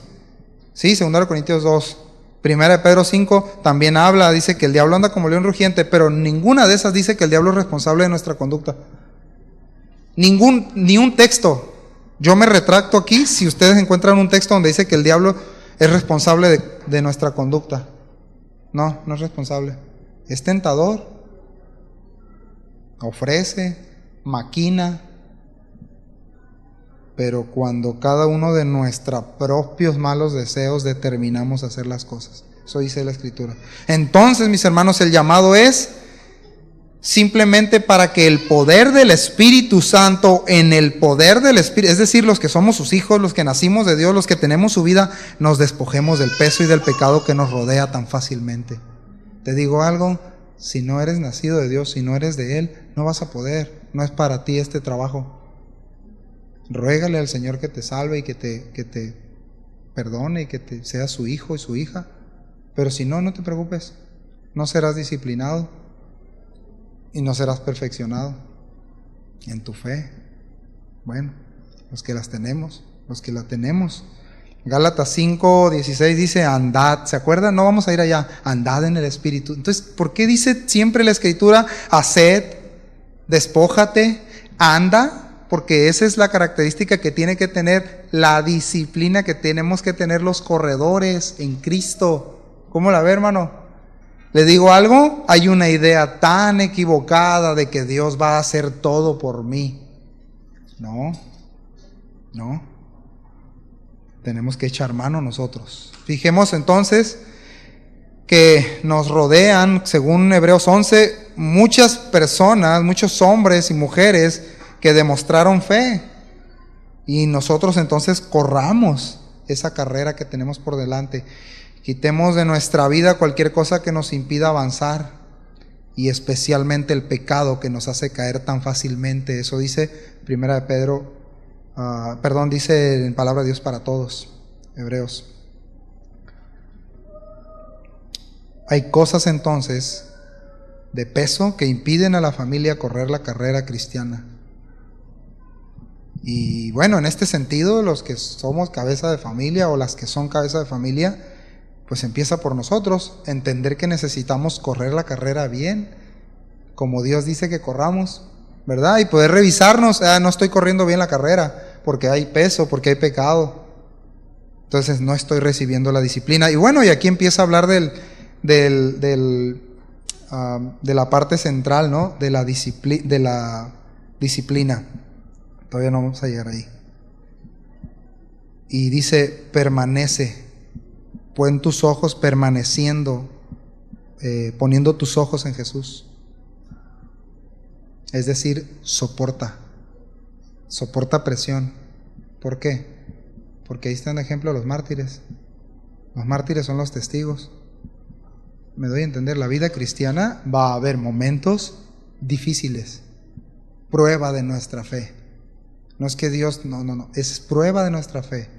Sí, 2 Corintios 2. 1 Pedro 5 también habla, dice que el diablo anda como león rugiente, pero ninguna de esas dice que el diablo es responsable de nuestra conducta. Ni un texto. Yo me retracto aquí si ustedes encuentran un texto donde dice que el diablo es responsable de nuestra conducta. No es responsable. Es tentador, ofrece, maquina, pero cuando cada uno de nuestros propios malos deseos determinamos hacer las cosas. Eso dice la Escritura. Entonces, mis hermanos, el llamado es simplemente para que el poder del Espíritu Santo, en el poder del Espíritu, es decir, los que somos sus hijos, los que nacimos de Dios, los que tenemos su vida, nos despojemos del peso y del pecado que nos rodea tan fácilmente. Te digo algo, si no eres nacido de Dios, si no eres de Él, no vas a poder, no es para ti este trabajo. Ruégale al Señor que te salve y que te perdone y que te sea su hijo y su hija, pero si no, no te preocupes, no serás disciplinado y no serás perfeccionado en tu fe. Bueno, los que la tenemos. Gálatas 5:16 dice, andad. ¿Se acuerdan? No vamos a ir allá. Andad en el Espíritu. Entonces, ¿por qué dice siempre la Escritura, haced, despójate, anda? Porque esa es la característica que tiene que tener la disciplina que tenemos que tener los corredores en Cristo. ¿Cómo la ve, hermano? ¿Le digo algo? Hay una idea tan equivocada de que Dios va a hacer todo por mí. No. Tenemos que echar mano nosotros. Fijemos entonces que nos rodean, según Hebreos 11, muchas personas, muchos hombres y mujeres que demostraron fe. Y nosotros entonces corramos esa carrera que tenemos por delante. Quitemos de nuestra vida cualquier cosa que nos impida avanzar, y especialmente el pecado que nos hace caer tan fácilmente. Eso dice Primera de Pedro, dice en Palabra de Dios para Todos, Hebreos. Hay cosas entonces de peso que impiden a la familia correr la carrera cristiana. Y bueno, en este sentido, los que somos cabeza de familia o las que son cabeza de familia, pues empieza por nosotros, entender que necesitamos correr la carrera bien, como Dios dice que corramos, ¿verdad? Y poder revisarnos, no estoy corriendo bien la carrera, porque hay peso, porque hay pecado. Entonces no estoy recibiendo la disciplina. Y bueno, y aquí empieza a hablar de la parte central, ¿no? De la disciplina. Todavía no vamos a llegar ahí. Y dice, permanece. Pon tus ojos permaneciendo, poniendo tus ojos en Jesús. Es decir, soporta presión. ¿Por qué? Porque ahí está un ejemplo de los mártires. Los mártires son los testigos. Me doy a entender, la vida cristiana va a haber momentos difíciles, prueba de nuestra fe. No es que Dios, no, es prueba de nuestra fe.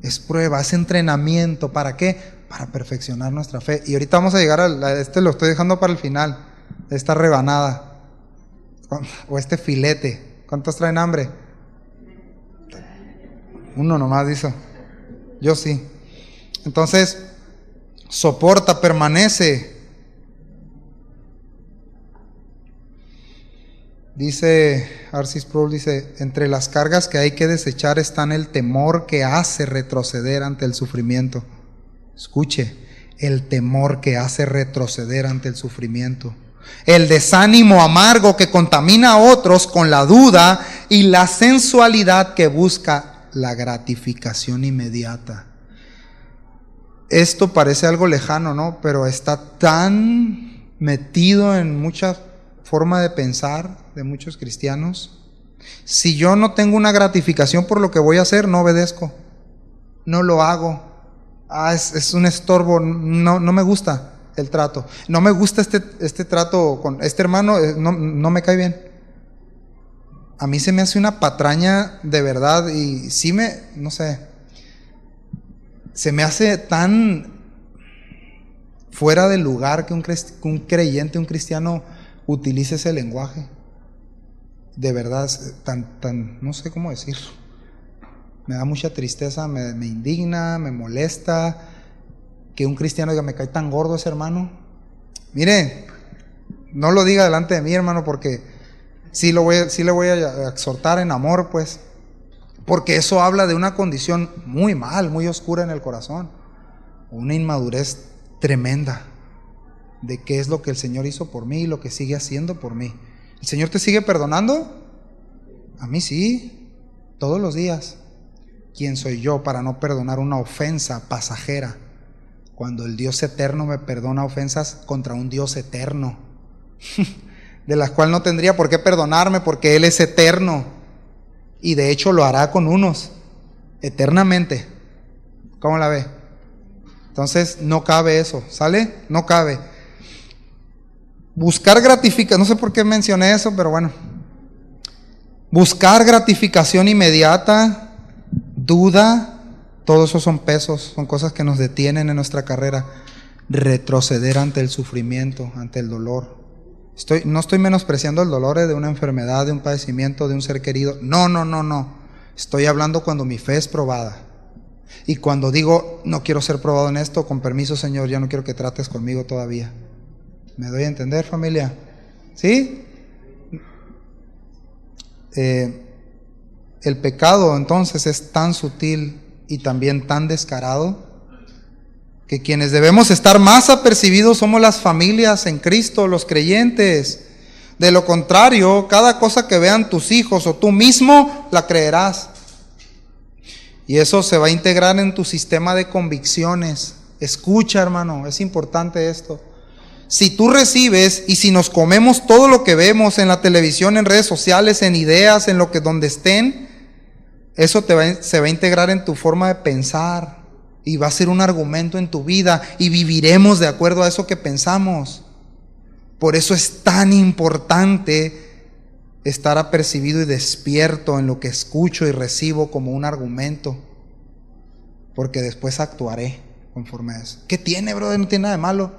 Es prueba, es entrenamiento. ¿Para qué? Para perfeccionar nuestra fe. Y ahorita vamos a llegar a lo estoy dejando para el final, esta rebanada o este filete. ¿Cuántos traen hambre? Uno nomás dice. Yo sí. Entonces, soporta, permanece. Dice R.C. Sproul, dice, entre las cargas que hay que desechar están el temor que hace retroceder ante el sufrimiento. Escuche, el temor que hace retroceder ante el sufrimiento. El desánimo amargo que contamina a otros con la duda y la sensualidad que busca la gratificación inmediata. Esto parece algo lejano, ¿no? Pero está tan metido en muchas formas de pensar de muchos cristianos. Si yo no tengo una gratificación por lo que voy a hacer, no obedezco, no lo hago. Es un estorbo, no me gusta el trato. No me gusta este trato con este hermano, no me cae bien. A mí se me hace una patraña de verdad y sí no sé, se me hace tan fuera de lugar que un creyente, un cristiano utilice ese lenguaje. De verdad, tan no sé cómo decirlo. Me da mucha tristeza, me indigna, me molesta que un cristiano diga, me cae tan gordo ese hermano. Mire, no lo diga delante de mí, hermano, porque sí le voy a exhortar en amor, pues, porque eso habla de una condición muy mal, muy oscura en el corazón, una inmadurez tremenda de qué es lo que el Señor hizo por mí y lo que sigue haciendo por mí. ¿El Señor te sigue perdonando? A mí sí, todos los días. ¿Quién soy yo para no perdonar una ofensa pasajera? Cuando el Dios eterno me perdona ofensas contra un Dios eterno, de las cuales no tendría por qué perdonarme porque Él es eterno. Y de hecho lo hará con unos, eternamente. ¿Cómo la ve? Entonces no cabe eso, ¿sale? No cabe. Buscar gratificación, no sé por qué mencioné eso, pero bueno. Buscar gratificación inmediata, duda, todo eso son pesos, son cosas que nos detienen en nuestra carrera. Retroceder ante el sufrimiento, ante el dolor. No estoy menospreciando el dolor de una enfermedad, de un padecimiento, de un ser querido. No. Estoy hablando cuando mi fe es probada. Y cuando digo, no quiero ser probado en esto, con permiso, Señor, ya no quiero que trates conmigo todavía. ¿Me doy a entender, familia? ¿Sí? El pecado entonces es tan sutil y también tan descarado que quienes debemos estar más apercibidos somos las familias en Cristo, los creyentes. De lo contrario, cada cosa que vean tus hijos o tú mismo la creerás. Y eso se va a integrar en tu sistema de convicciones. Escucha, hermano, es importante esto. Si tú recibes y si nos comemos todo lo que vemos en la televisión, en redes sociales, en ideas, donde estén, Eso se va a integrar en tu forma de pensar y va a ser un argumento en tu vida y viviremos de acuerdo a eso que pensamos. Por eso es tan importante estar apercibido y despierto en lo que escucho y recibo como un argumento, porque después actuaré conforme a eso. ¿Qué tiene, brother? No tiene nada de malo.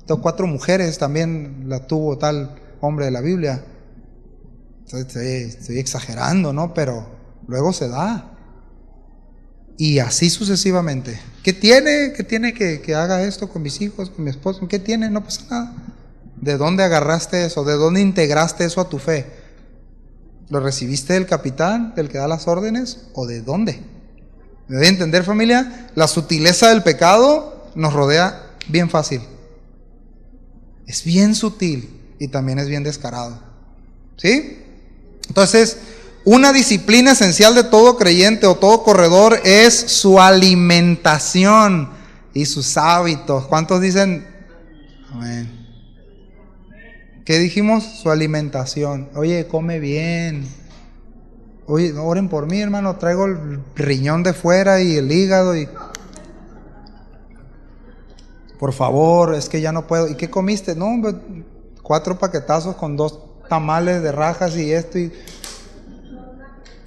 Tengo 4 mujeres, también la tuvo tal hombre de la Biblia. Estoy exagerando, ¿no? Pero luego se da. Y así sucesivamente. ¿Qué tiene? ¿Qué tiene que haga esto con mis hijos, con mi esposo? ¿Qué tiene? No pasa nada. ¿De dónde agarraste eso? ¿De dónde integraste eso a tu fe? ¿Lo recibiste del capitán, del que da las órdenes? ¿O de dónde? ¿Me debe entender, familia? La sutileza del pecado nos rodea bien fácil. Es bien sutil y también es bien descarado. ¿Sí? Entonces, una disciplina esencial de todo creyente o todo corredor es su alimentación y sus hábitos. ¿Cuántos dicen amén? ¿Qué dijimos? Su alimentación. Oye, come bien. Oye, oren por mí, hermano. Traigo el riñón de fuera y el hígado y... Por favor, es que ya no puedo. ¿Y qué comiste? No, 4 paquetazos con 2 tamales de rajas y esto y...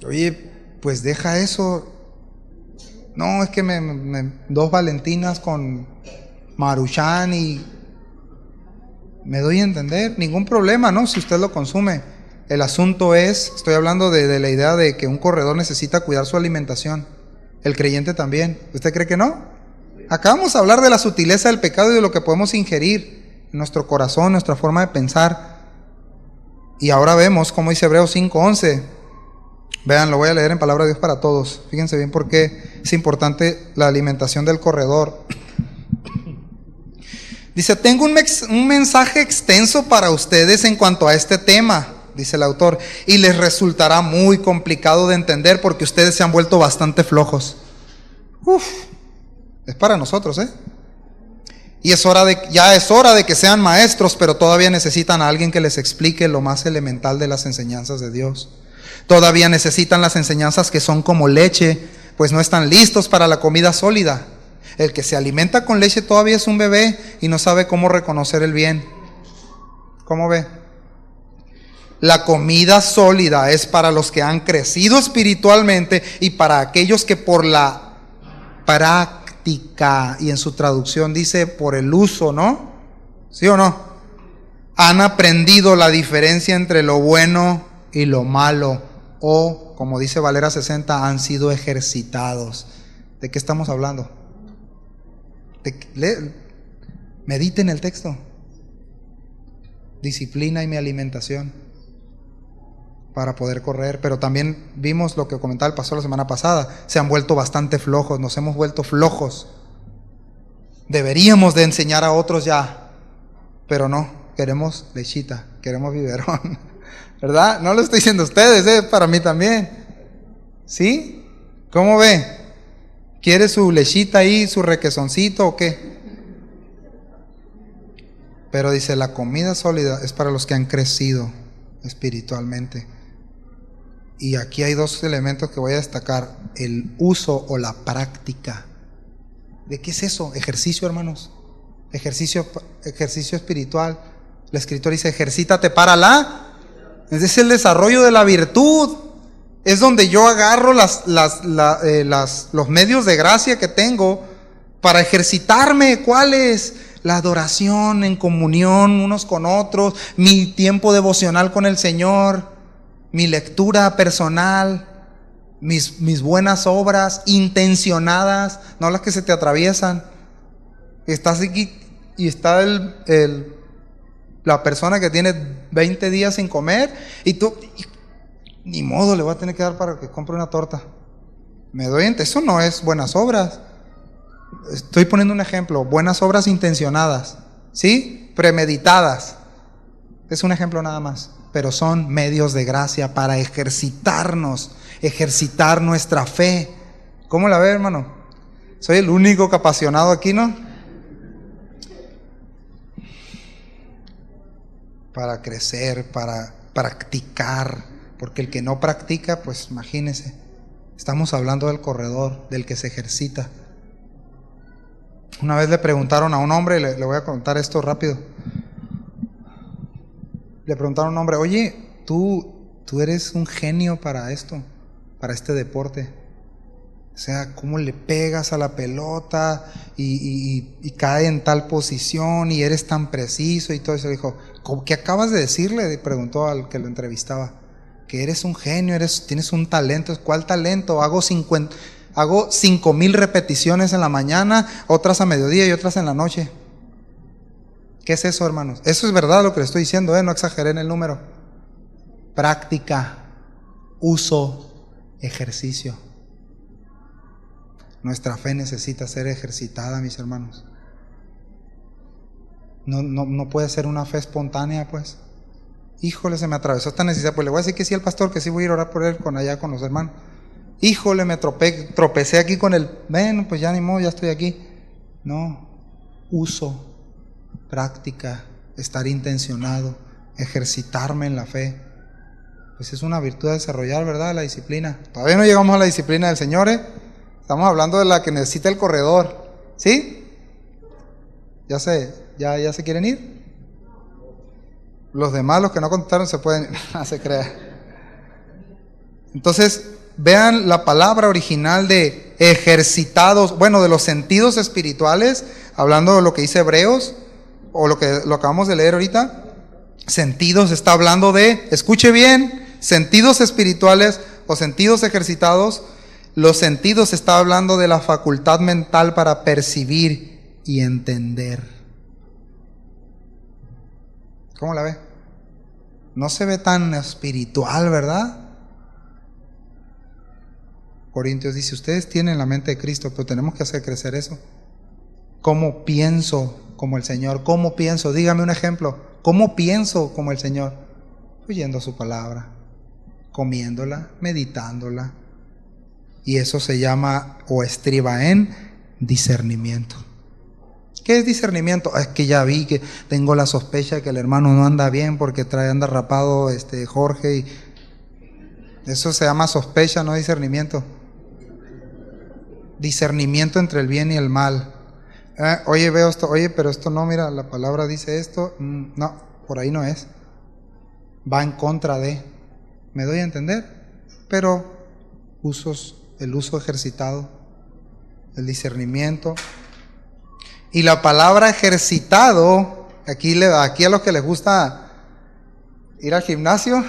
Oye, pues deja eso. No, es que 2 Valentinas con Maruchan y... Me doy a entender, ningún problema, ¿no? Si usted lo consume. El asunto es, estoy hablando de la idea de que un corredor necesita cuidar su alimentación. El creyente también. ¿Usted cree que no? Acá vamos a hablar de la sutileza del pecado y de lo que podemos ingerir en nuestro corazón, nuestra forma de pensar. Y ahora vemos, como dice Hebreos 5:11. Vean, lo voy a leer en palabra de Dios para todos. Fíjense bien por qué es importante la alimentación del corredor. Dice, tengo un mensaje extenso para ustedes en cuanto a este tema, dice el autor, y les resultará muy complicado de entender porque ustedes se han vuelto bastante flojos. Es para nosotros, ¿eh? Y ya es hora de que sean maestros, pero todavía necesitan a alguien que les explique lo más elemental de las enseñanzas de Dios. Todavía necesitan las enseñanzas que son como leche, pues no están listos para la comida sólida. El que se alimenta con leche todavía es un bebé y no sabe cómo reconocer el bien. ¿Cómo ve? La comida sólida es para los que han crecido espiritualmente y para aquellos que por la práctica, y en su traducción dice por el uso, ¿no? ¿Sí o no? Han aprendido la diferencia entre lo bueno y lo malo, o como dice Valera 60, han sido ejercitados. ¿De qué estamos hablando? Mediten el texto. Disciplina y mi alimentación para poder correr. Pero también vimos lo que comentaba el pastor la semana pasada. Se han vuelto bastante flojos. Nos hemos vuelto flojos. Deberíamos de enseñar a otros ya, pero no. Queremos lechita, queremos biberón, ¿verdad? No lo estoy diciendo a ustedes, para mí también. ¿Sí? ¿Cómo ve? ¿Quiere su lechita ahí, su requesoncito o qué? Pero dice, la comida sólida es para los que han crecido espiritualmente. Y aquí hay 2 elementos que voy a destacar: el uso o la práctica. ¿De qué es eso? Ejercicio, hermanos. Ejercicio espiritual. La Escritura dice, ejercítate para ese es el desarrollo de la virtud. Es donde yo agarro los medios de gracia que tengo para ejercitarme. ¿Cuáles? La adoración en comunión unos con otros, mi tiempo devocional con el Señor, mi lectura personal, mis buenas obras intencionadas, no las que se te atraviesan. Estás aquí y está la persona que tiene 20 días sin comer y tú... Ni modo, le voy a tener que dar para que compre una torta. Eso no es buenas obras. Estoy poniendo un ejemplo. Buenas obras intencionadas, ¿sí? Premeditadas. Es un ejemplo nada más. Pero son medios de gracia para ejercitarnos, ejercitar nuestra fe. ¿Cómo la ve, hermano? Soy el único apasionado aquí, ¿no? Para crecer, para practicar. Porque el que no practica, pues imagínese, Estamos hablando del corredor, del que se ejercita. Una vez le preguntaron a un hombre, le voy a contar esto rápido. Le preguntaron a un hombre, oye, tú eres un genio para esto, para este deporte. O sea, cómo le pegas a la pelota y cae en tal posición y eres tan preciso y todo eso. Dijo, ¿qué acabas de decirle? Le preguntó al que lo entrevistaba. Que eres un genio, tienes un talento. ¿Cuál talento? Hago 5,000 repeticiones en la mañana, otras a mediodía y otras en la noche. ¿Qué es eso, hermanos? Eso es verdad lo que le estoy diciendo, no exageré en el número. Práctica, uso, ejercicio. Nuestra fe necesita ser ejercitada, mis hermanos. No puede ser una fe espontánea, pues. Híjole, se me atravesó esta necesidad, pues le voy a decir que sí al pastor, que sí voy a ir a orar por él allá con los hermanos. Híjole, me tropecé aquí con el, bueno, pues ya ni modo, ya estoy aquí. No, uso, práctica, estar intencionado, ejercitarme en la fe. Pues es una virtud a desarrollar, ¿verdad? La disciplina. Todavía no llegamos a la disciplina del Señor, Estamos hablando de la que necesita el corredor, ¿sí? ¿Ya se quieren ir? Los demás, los que no contestaron, se pueden ir. No se crea. Entonces, vean la palabra original de ejercitados, bueno, de los sentidos espirituales, hablando de lo que dice Hebreos, o lo que lo acabamos de leer ahorita. Sentidos está hablando de, escuche bien, sentidos espirituales o sentidos ejercitados. Los sentidos está hablando de la facultad mental para percibir y entender. ¿Cómo la ve? No se ve tan espiritual, ¿verdad? Corintios dice, ustedes tienen la mente de Cristo, pero tenemos que hacer crecer eso. ¿Cómo pienso como el Señor? ¿Cómo pienso? Dígame un ejemplo. ¿Cómo pienso como el Señor? Oyendo su palabra, comiéndola, meditándola. Y eso se llama o estriba en discernimiento. ¿Qué es discernimiento? Es que ya vi que tengo la sospecha que el hermano no anda bien porque anda rapado Jorge. Y eso se llama sospecha, no discernimiento. Discernimiento entre el bien y el mal. Oye, veo esto, pero esto no, mira, la palabra dice esto. No, por ahí no es. Va en contra de. ¿Me doy a entender? Pero el uso ejercitado, el discernimiento. Y la palabra ejercitado, aquí a los que les gusta ir al gimnasio,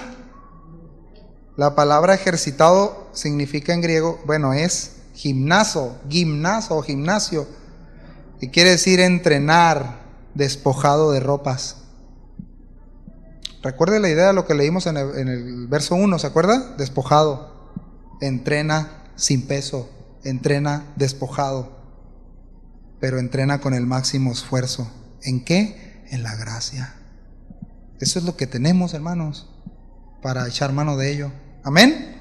la palabra ejercitado significa en griego, bueno, es gimnasio, y quiere decir entrenar, despojado de ropas. Recuerde la idea de lo que leímos en el verso 1, ¿se acuerda? Despojado, entrena sin peso, entrena despojado, pero entrena con el máximo esfuerzo. ¿En qué? En la gracia. Eso es lo que tenemos, hermanos, para echar mano de ello. Amén.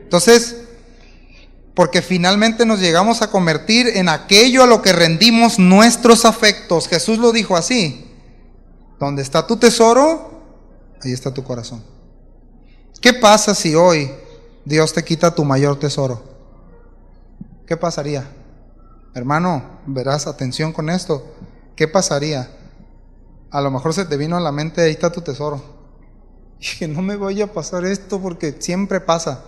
Entonces, porque finalmente nos llegamos a convertir en aquello a lo que rendimos nuestros afectos. Jesús lo dijo así: donde está tu tesoro, ahí está tu corazón. ¿Qué pasa si hoy Dios te quita tu mayor tesoro? ¿Qué pasaría? Hermano, verás, atención con esto. ¿Qué pasaría? A lo mejor se te vino a la mente, ahí está tu tesoro. Y que no me vaya a pasar esto porque siempre pasa.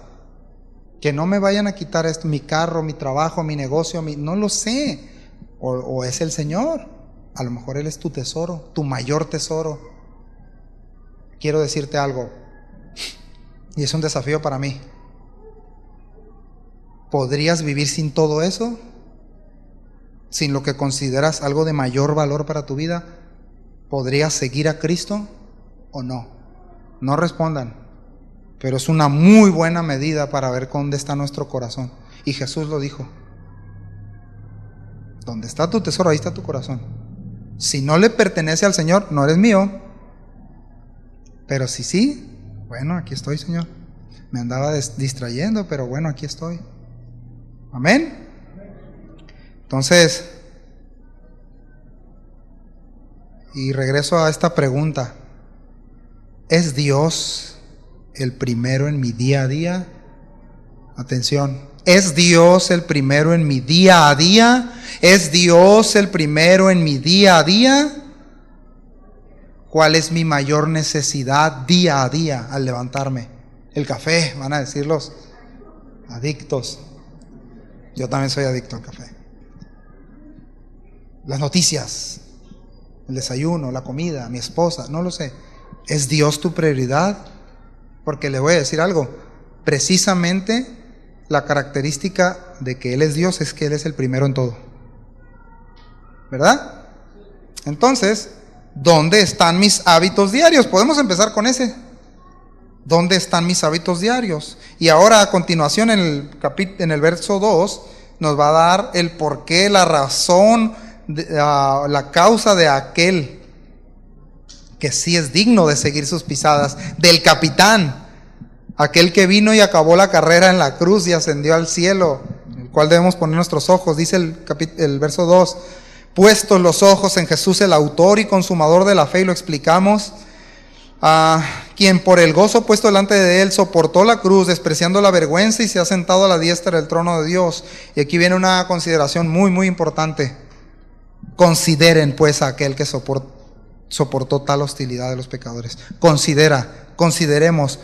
Que no me vayan a quitar esto, mi carro, mi trabajo, mi negocio, no lo sé. O es el Señor. A lo mejor Él es tu tesoro, tu mayor tesoro. Quiero decirte algo, y es un desafío para mí. ¿Podrías vivir sin todo eso? ¿Sin lo que consideras algo de mayor valor para tu vida? ¿Podrías seguir a Cristo o no? No respondan, pero es una muy buena medida para ver dónde está nuestro corazón. Y Jesús lo dijo: donde está tu tesoro, ahí está tu corazón. Si no le pertenece al Señor, no eres mío. Pero si sí, bueno, aquí estoy, Señor. Me andaba distrayendo, pero bueno, aquí estoy. Amén. Entonces, y regreso a esta pregunta: ¿es Dios el primero en mi día a día? Atención, ¿Es Dios el primero en mi día a día? ¿Es Dios el primero en mi día a día? ¿Cuál es mi mayor necesidad día a día al levantarme? El café, van a decir los adictos. Yo también soy adicto al café. Las noticias, el desayuno, la comida, mi esposa, no lo sé. ¿Es Dios tu prioridad? Porque le voy a decir algo. Precisamente la característica de que Él es Dios es que Él es el primero en todo. ¿Verdad? Entonces, ¿dónde están mis hábitos diarios? Podemos empezar con ese. ¿Dónde están mis hábitos diarios? Y ahora a continuación en el verso 2 nos va a dar el porqué, la razón, la causa de aquel que sí es digno de seguir sus pisadas, del capitán, aquel que vino y acabó la carrera en la cruz y ascendió al cielo, el cual debemos poner nuestros ojos. Dice el verso 2, puestos los ojos en Jesús, el autor y consumador de la fe, y lo explicamos, quien por el gozo puesto delante de él soportó la cruz, despreciando la vergüenza, y se ha sentado a la diestra del trono de Dios. Y aquí viene una consideración muy, muy importante. Consideren pues a aquel que soportó tal hostilidad de los pecadores. Consideremos.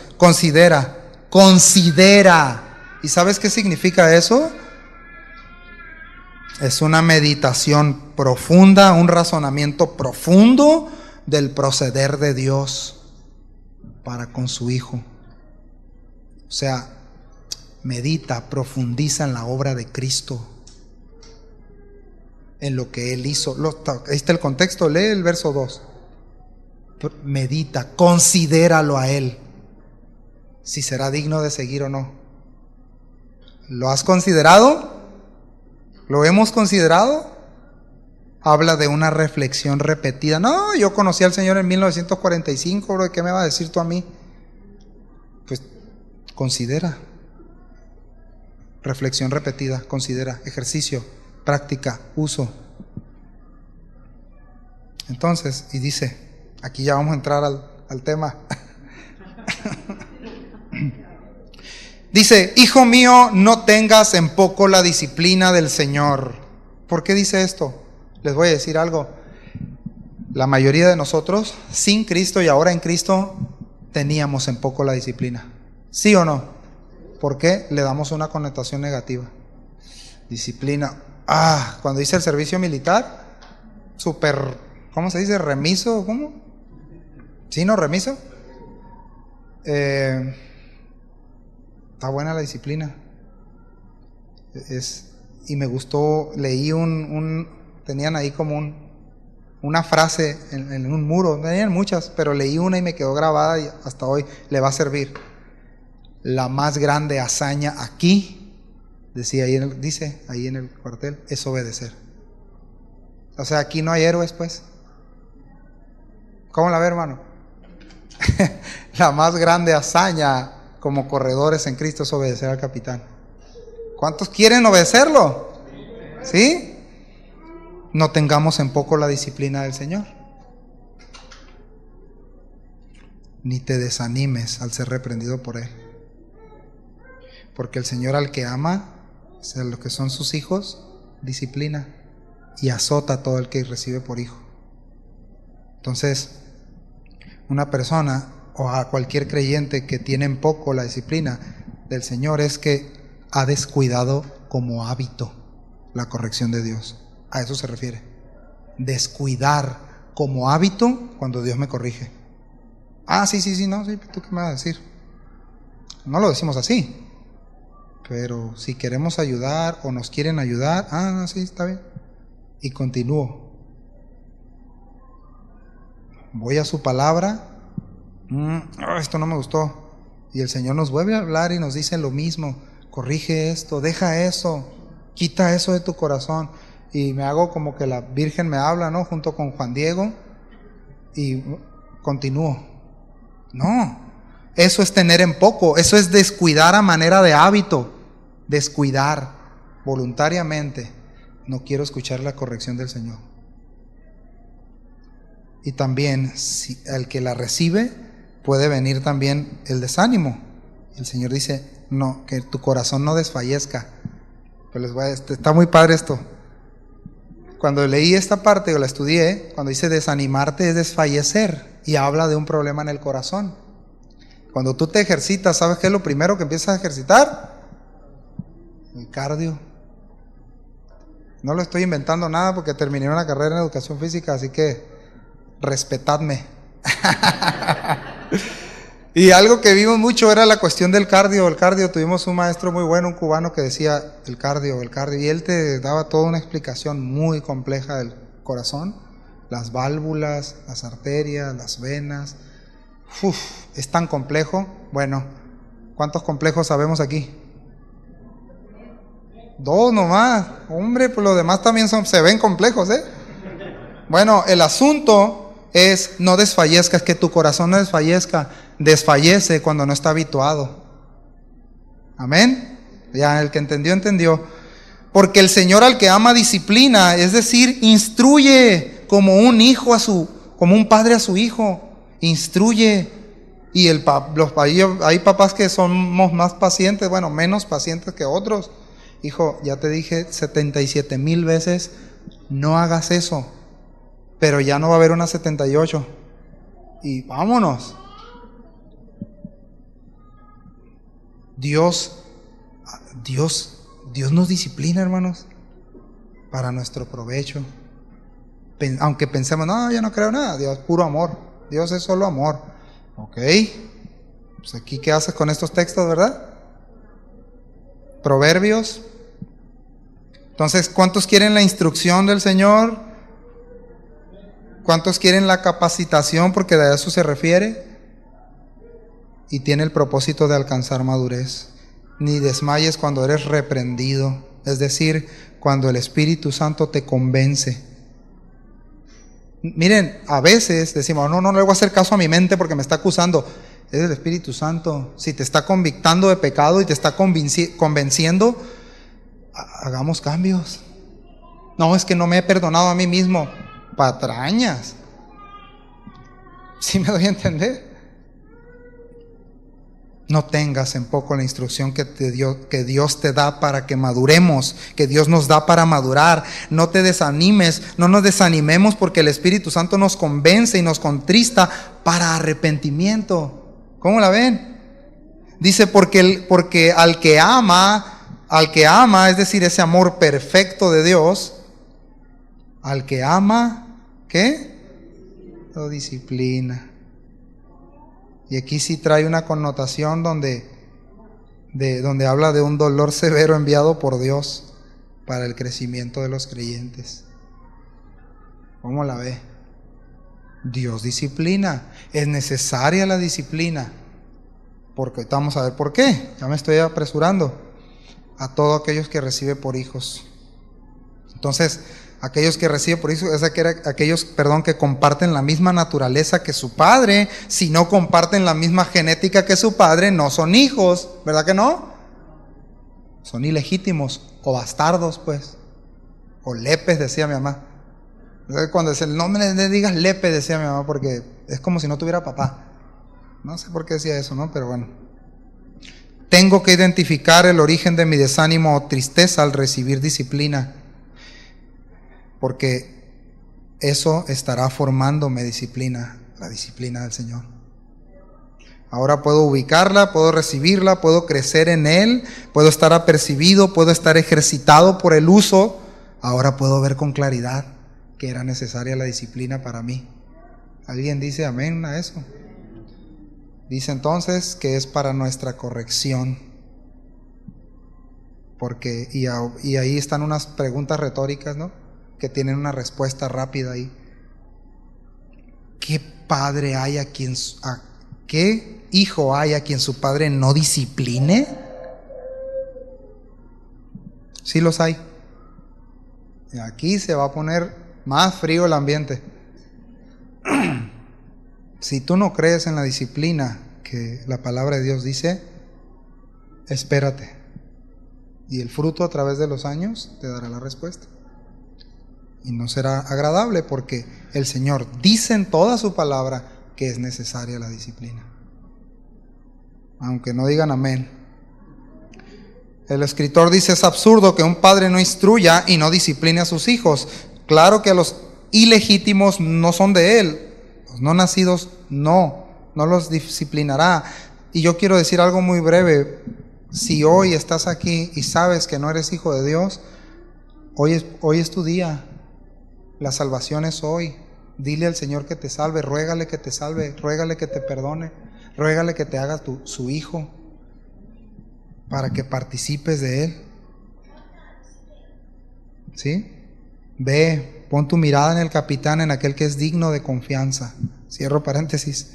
¿Y sabes qué significa eso? Es una meditación profunda, un razonamiento profundo del proceder de Dios para con su Hijo. O sea, medita, profundiza en la obra de Cristo, en lo que Él hizo. Ahí está el contexto, lee el verso 2. Medita, considéralo a Él, si será digno de seguir o no. ¿Lo has considerado? ¿Lo hemos considerado? Habla de una reflexión repetida. No, yo conocí al Señor en 1945, bro, ¿qué me va a decir tú a mí? Pues considera. Reflexión repetida, considera, ejercicio, práctica, uso. Entonces, y dice, aquí ya vamos a entrar al tema. Dice, hijo mío, no tengas en poco la disciplina del Señor. ¿Por qué dice esto? Les voy a decir algo. La mayoría de nosotros, sin Cristo y ahora en Cristo, teníamos en poco la disciplina. ¿Sí o no? ¿Por qué le damos una connotación negativa? Disciplina. Cuando hice el servicio militar, súper, ¿cómo se dice? ¿Remiso? ¿Cómo? ¿Sí, no? ¿Remiso? Está buena la disciplina. Y me gustó, leí tenían ahí como una frase en un muro, tenían muchas, pero leí una y me quedó grabada y hasta hoy le va a servir. La más grande hazaña aquí, dice ahí en el cuartel, es obedecer. O sea, aquí no hay héroes, pues. ¿Cómo la ve, hermano? La más grande hazaña como corredores en Cristo es obedecer al capitán. ¿Cuántos quieren obedecerlo? ¿Sí? No tengamos en poco la disciplina del Señor. Ni te desanimes al ser reprendido por Él. Porque el Señor al que ama, o sea, lo que son sus hijos, disciplina y azota a todo el que recibe por hijo. Entonces, una persona o a cualquier creyente que tiene en poco la disciplina del Señor es que ha descuidado como hábito la corrección de Dios. A eso se refiere. Descuidar como hábito cuando Dios me corrige. Sí, ¿tú qué me vas a decir? No lo decimos así. Pero si queremos ayudar o nos quieren ayudar, sí, está bien. Y continúo. Voy a su palabra. Esto no me gustó. Y el Señor nos vuelve a hablar y nos dice lo mismo. Corrige esto, deja eso, quita eso de tu corazón. Y me hago como que la Virgen me habla, ¿no? Junto con Juan Diego. Y continúo. No, eso es tener en poco. Eso es descuidar a manera de hábito. Descuidar voluntariamente. No quiero escuchar la corrección del Señor. Y también, si el que la recibe, puede venir también el desánimo. El Señor dice, no, que tu corazón no desfallezca. Pues está muy padre esto. Cuando leí esta parte o la estudié, cuando dice desanimarte es desfallecer y habla de un problema en el corazón. Cuando tú te ejercitas, ¿sabes qué es lo primero que empiezas a ejercitar? El cardio. No lo estoy inventando nada porque terminé una carrera en educación física, así que respetadme. Y algo que vimos mucho era la cuestión del cardio. El cardio, tuvimos un maestro muy bueno, un cubano, que decía el cardio, y él te daba toda una explicación muy compleja del corazón, las válvulas, las arterias, las venas. Es tan complejo. Bueno, ¿cuántos complejos sabemos aquí? 2 nomás. Hombre, pues los demás también se ven complejos, ¿eh? Bueno, el asunto es no desfallezcas, que tu corazón no desfallezca. Desfallece cuando no está habituado. Amén. Ya el que entendió, entendió. Porque el Señor al que ama disciplina, es decir, instruye como un hijo como un padre a su hijo. Instruye. Y hay papás que somos más pacientes, bueno, menos pacientes que otros. Hijo, ya te dije 77,000 veces, no hagas eso. Pero ya no va a haber una 78. Y vámonos. Dios nos disciplina, hermanos, para nuestro provecho. Aunque pensemos, no, yo no creo nada, Dios es puro amor. Dios es solo amor. Ok. Pues aquí, ¿qué haces con estos textos, verdad? Proverbios. Entonces, ¿cuántos quieren la instrucción del Señor? ¿Cuántos quieren la capacitación? Porque de eso se refiere. Y tiene el propósito de alcanzar madurez. Ni desmayes cuando eres reprendido. Es decir, cuando el Espíritu Santo te convence. Miren, a veces decimos, no le voy a hacer caso a mi mente porque me está acusando. Es el Espíritu Santo. Si te está convictando de pecado y te está convenciendo, hagamos cambios. No, es que no me he perdonado a mí mismo. Patrañas. ¿Sí me doy a entender? No tengas en poco la instrucción que Dios te da para que maduremos, que Dios nos da para madurar. No te desanimes, no nos desanimemos porque el Espíritu Santo nos convence y nos contrista para arrepentimiento. ¿Cómo la ven? Dice, porque al que ama, es decir, ese amor perfecto de Dios, al que ama, ¿qué? Lo disciplina. Y aquí sí trae una connotación donde habla de un dolor severo enviado por Dios para el crecimiento de los creyentes. ¿Cómo la ve? Dios disciplina. Es necesaria la disciplina. Porque ahorita vamos a ver por qué. Ya me estoy apresurando. A todos aquellos que recibe por hijos. Entonces, aquellos que reciben por hijos es aquellos, que comparten la misma naturaleza que su padre. Si no comparten la misma genética que su padre, no son hijos, ¿verdad que no? Son ilegítimos o bastardos, pues. O lepes, decía mi mamá. Cuando dice el nombre, le digas lepe, decía mi mamá, porque es como si no tuviera papá. No sé por qué decía eso, ¿no? Pero bueno. Tengo que identificar el origen de mi desánimo o tristeza al recibir disciplina. Porque eso estará formándome disciplina, la disciplina del Señor. Ahora puedo ubicarla, puedo recibirla, puedo crecer en Él, puedo estar apercibido, puedo estar ejercitado por el uso. Ahora puedo ver con claridad que era necesaria la disciplina para mí. ¿Alguien dice amén a eso? Dice entonces que es para nuestra corrección. Porque, y ahí están unas preguntas retóricas, ¿no? Que tienen una respuesta rápida ahí. ¿Qué padre hay qué hijo hay a quien su padre no discipline? Sí los hay. Y aquí se va a poner más frío el ambiente. Si tú no crees en la disciplina que la palabra de Dios dice, espérate. Y el fruto a través de los años te dará la respuesta. Y no será agradable porque el Señor dice en toda su palabra que es necesaria la disciplina. Aunque no digan amén. El escritor dice: es absurdo que un padre no instruya y no discipline a sus hijos. Claro que a los ilegítimos no son de él, los no nacidos no los disciplinará. Y yo quiero decir algo muy breve. Si hoy estás aquí y sabes que no eres hijo de Dios, hoy es tu día. La salvación es hoy. Dile al Señor que te salve, ruégale que te salve, ruégale que te perdone, ruégale que te haga su hijo, para que participes de Él. ¿Sí? Ve, pon tu mirada en el capitán, en aquel que es digno de confianza. Cierro paréntesis.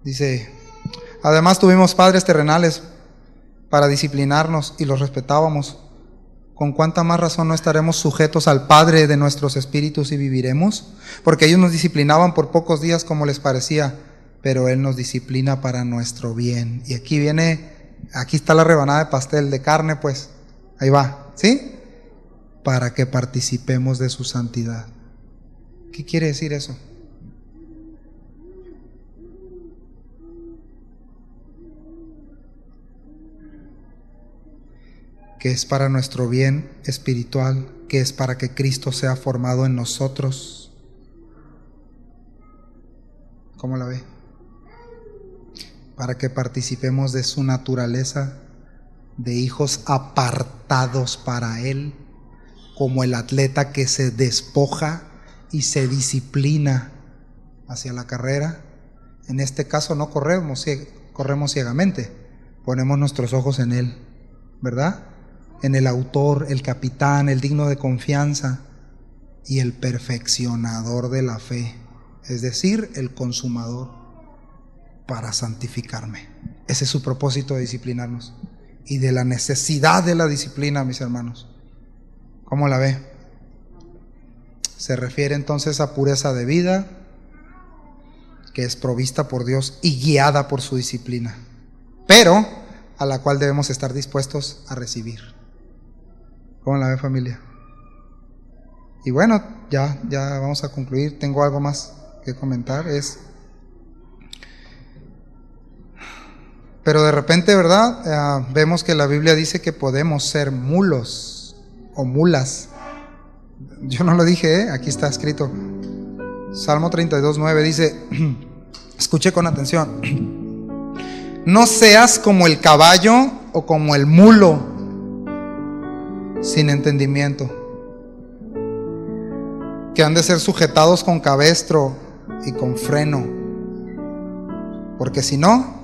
Dice: además tuvimos padres terrenales para disciplinarnos y los respetábamos. ¿Con cuánta más razón no estaremos sujetos al Padre de nuestros espíritus y viviremos? Porque ellos nos disciplinaban por pocos días como les parecía, pero Él nos disciplina para nuestro bien. Y aquí está la rebanada de pastel de carne, pues. Ahí va, ¿sí? Para que participemos de su santidad. ¿Qué quiere decir eso? Que es para nuestro bien espiritual, que es para que Cristo sea formado en nosotros. ¿Cómo la ve? Para que participemos de su naturaleza, de hijos apartados para Él, como el atleta que se despoja y se disciplina hacia la carrera. En este caso no corremos ciegamente, ponemos nuestros ojos en Él, ¿verdad? En el autor, el capitán, el digno de confianza y el perfeccionador de la fe, es decir, el consumador, para santificarme. Ese es su propósito de disciplinarnos y de la necesidad de la disciplina, mis hermanos. ¿Cómo la ve? Se refiere entonces a pureza de vida, que es provista por Dios y guiada por su disciplina, pero a la cual debemos estar dispuestos a recibir. ¿Cómo la ve, familia? Y bueno, ya vamos a concluir. Tengo algo más que comentar. Pero de repente, ¿verdad? Vemos que la Biblia dice que podemos ser mulos o mulas. Yo no lo dije, aquí está escrito. Salmo 32:9 dice, escuche con atención: no seas como el caballo o como el mulo, sin entendimiento, que han de ser sujetados con cabestro y con freno, porque si no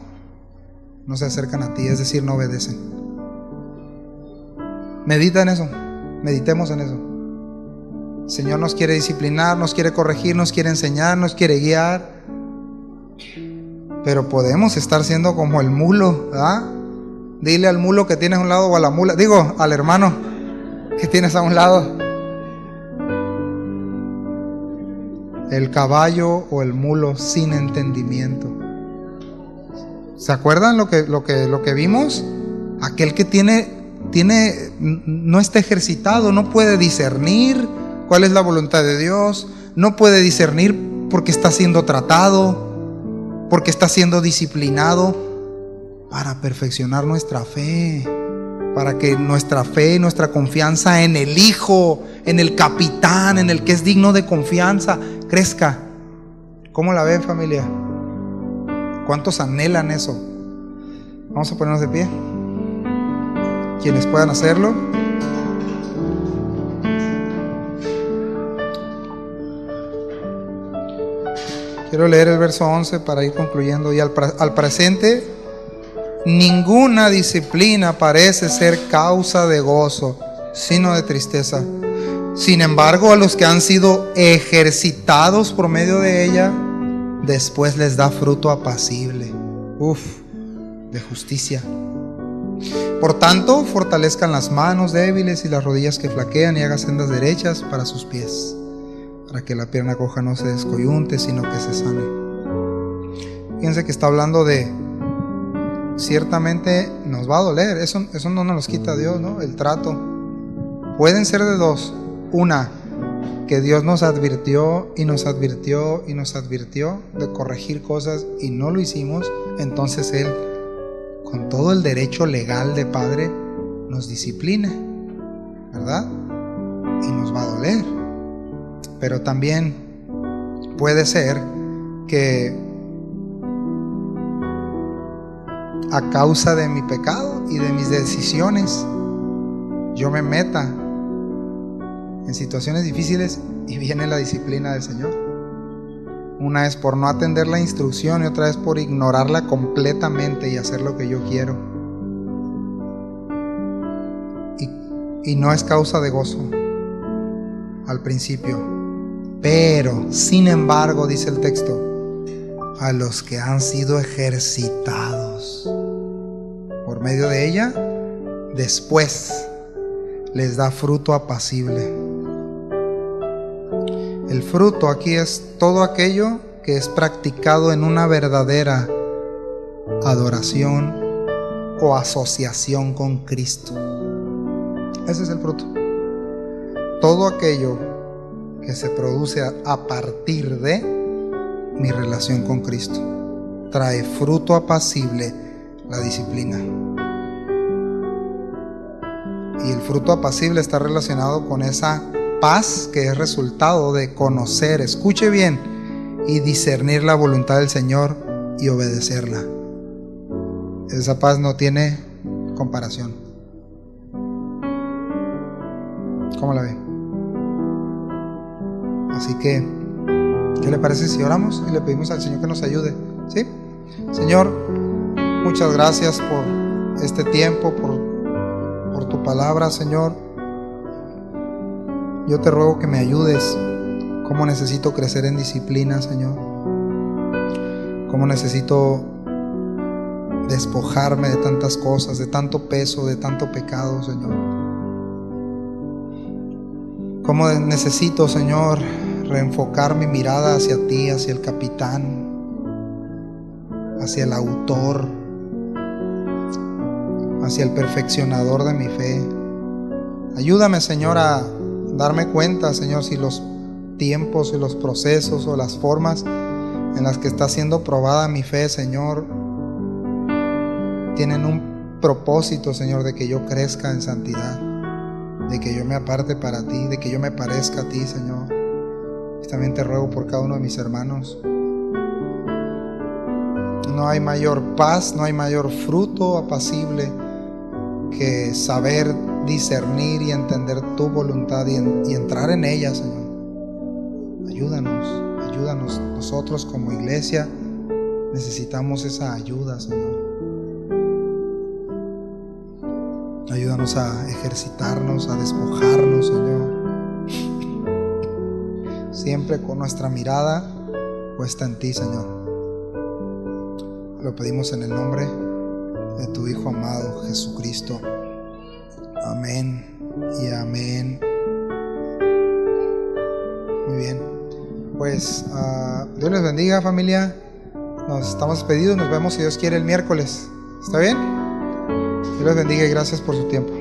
se acercan a ti, es decir, no obedecen. Medita en eso, meditemos en eso. El Señor nos quiere disciplinar, nos quiere corregir, nos quiere enseñar, nos quiere guiar, pero podemos estar siendo como el mulo, ¿verdad? Dile al mulo que tienes a un lado, o a la mula, al hermano que tienes a un lado: el caballo o el mulo sin entendimiento. ¿Se acuerdan lo que vimos? Aquel que no está ejercitado, no puede discernir cuál es la voluntad de Dios, no puede discernir porque está siendo tratado, porque está siendo disciplinado para perfeccionar nuestra fe, para que nuestra fe, nuestra confianza en el Hijo, en el capitán, en el que es digno de confianza, crezca. ¿Cómo la ven, familia? ¿Cuántos anhelan eso? Vamos a ponernos de pie, quienes puedan hacerlo. Quiero leer el verso 11 para ir concluyendo. Y al presente, ninguna disciplina parece ser causa de gozo, sino de tristeza. Sin embargo, a los que han sido ejercitados por medio de ella, después les da fruto apacible, de justicia. Por tanto, fortalezcan las manos débiles y las rodillas que flaquean, y hagan sendas derechas para sus pies, para que la pierna coja no se descoyunte, sino que se sane. Fíjense que está hablando de, ciertamente nos va a doler, eso no nos los quita Dios, ¿no? El trato. Pueden ser de dos: una, que Dios nos advirtió y nos advirtió y nos advirtió de corregir cosas y no lo hicimos, entonces Él con todo el derecho legal de padre, nos discipline, ¿verdad? Y nos va a doler. Pero también puede ser que a causa de mi pecado y de mis decisiones, yo me meta en situaciones difíciles y viene la disciplina del Señor. Una es por no atender la instrucción y otra es por ignorarla completamente y hacer lo que yo quiero. Y no es causa de gozo al principio. Pero, sin embargo, dice el texto, a los que han sido ejercitados por medio de ella, después les da fruto apacible. El fruto aquí es todo aquello que es practicado en una verdadera adoración o asociación con Cristo. Ese es el fruto. Todo aquello que se produce a partir de mi relación con Cristo trae fruto apacible la disciplina. Y el fruto apacible está relacionado con esa paz que es resultado de conocer, escuche bien, y discernir la voluntad del Señor y obedecerla. Esa paz no tiene comparación. ¿Cómo la ve? Así que, ¿qué le parece si oramos y le pedimos al Señor que nos ayude? ¿Sí? Señor, muchas gracias por este tiempo, por tu palabra, Señor. Yo te ruego que me ayudes. Cómo necesito crecer en disciplina, Señor. Cómo necesito despojarme de tantas cosas, de tanto peso, de tanto pecado, Señor. Cómo necesito, Señor, reenfocar mi mirada hacia ti, hacia el capitán, hacia el autor, hacia el perfeccionador de mi fe. Ayúdame, Señor, a darme cuenta, Señor, si los tiempos y los procesos o las formas en las que está siendo probada mi fe, Señor, tienen un propósito, Señor, de que yo crezca en santidad, de que yo me aparte para ti, de que yo me parezca a ti, Señor. Y también te ruego por cada uno de mis hermanos. No hay mayor paz, no hay mayor fruto apacible que saber discernir y entender tu voluntad y entrar en ella, Señor. Ayúdanos. Nosotros como iglesia necesitamos esa ayuda, Señor. Ayúdanos a ejercitarnos, a despojarnos, Señor. Siempre con nuestra mirada puesta en ti, Señor. Lo pedimos en el nombre de tu Hijo amado, Jesucristo. Amén y amén. Muy bien. Pues Dios les bendiga, familia. Nos estamos despedidos. Nos vemos, si Dios quiere, el miércoles. ¿Está bien? Dios les bendiga y gracias por su tiempo.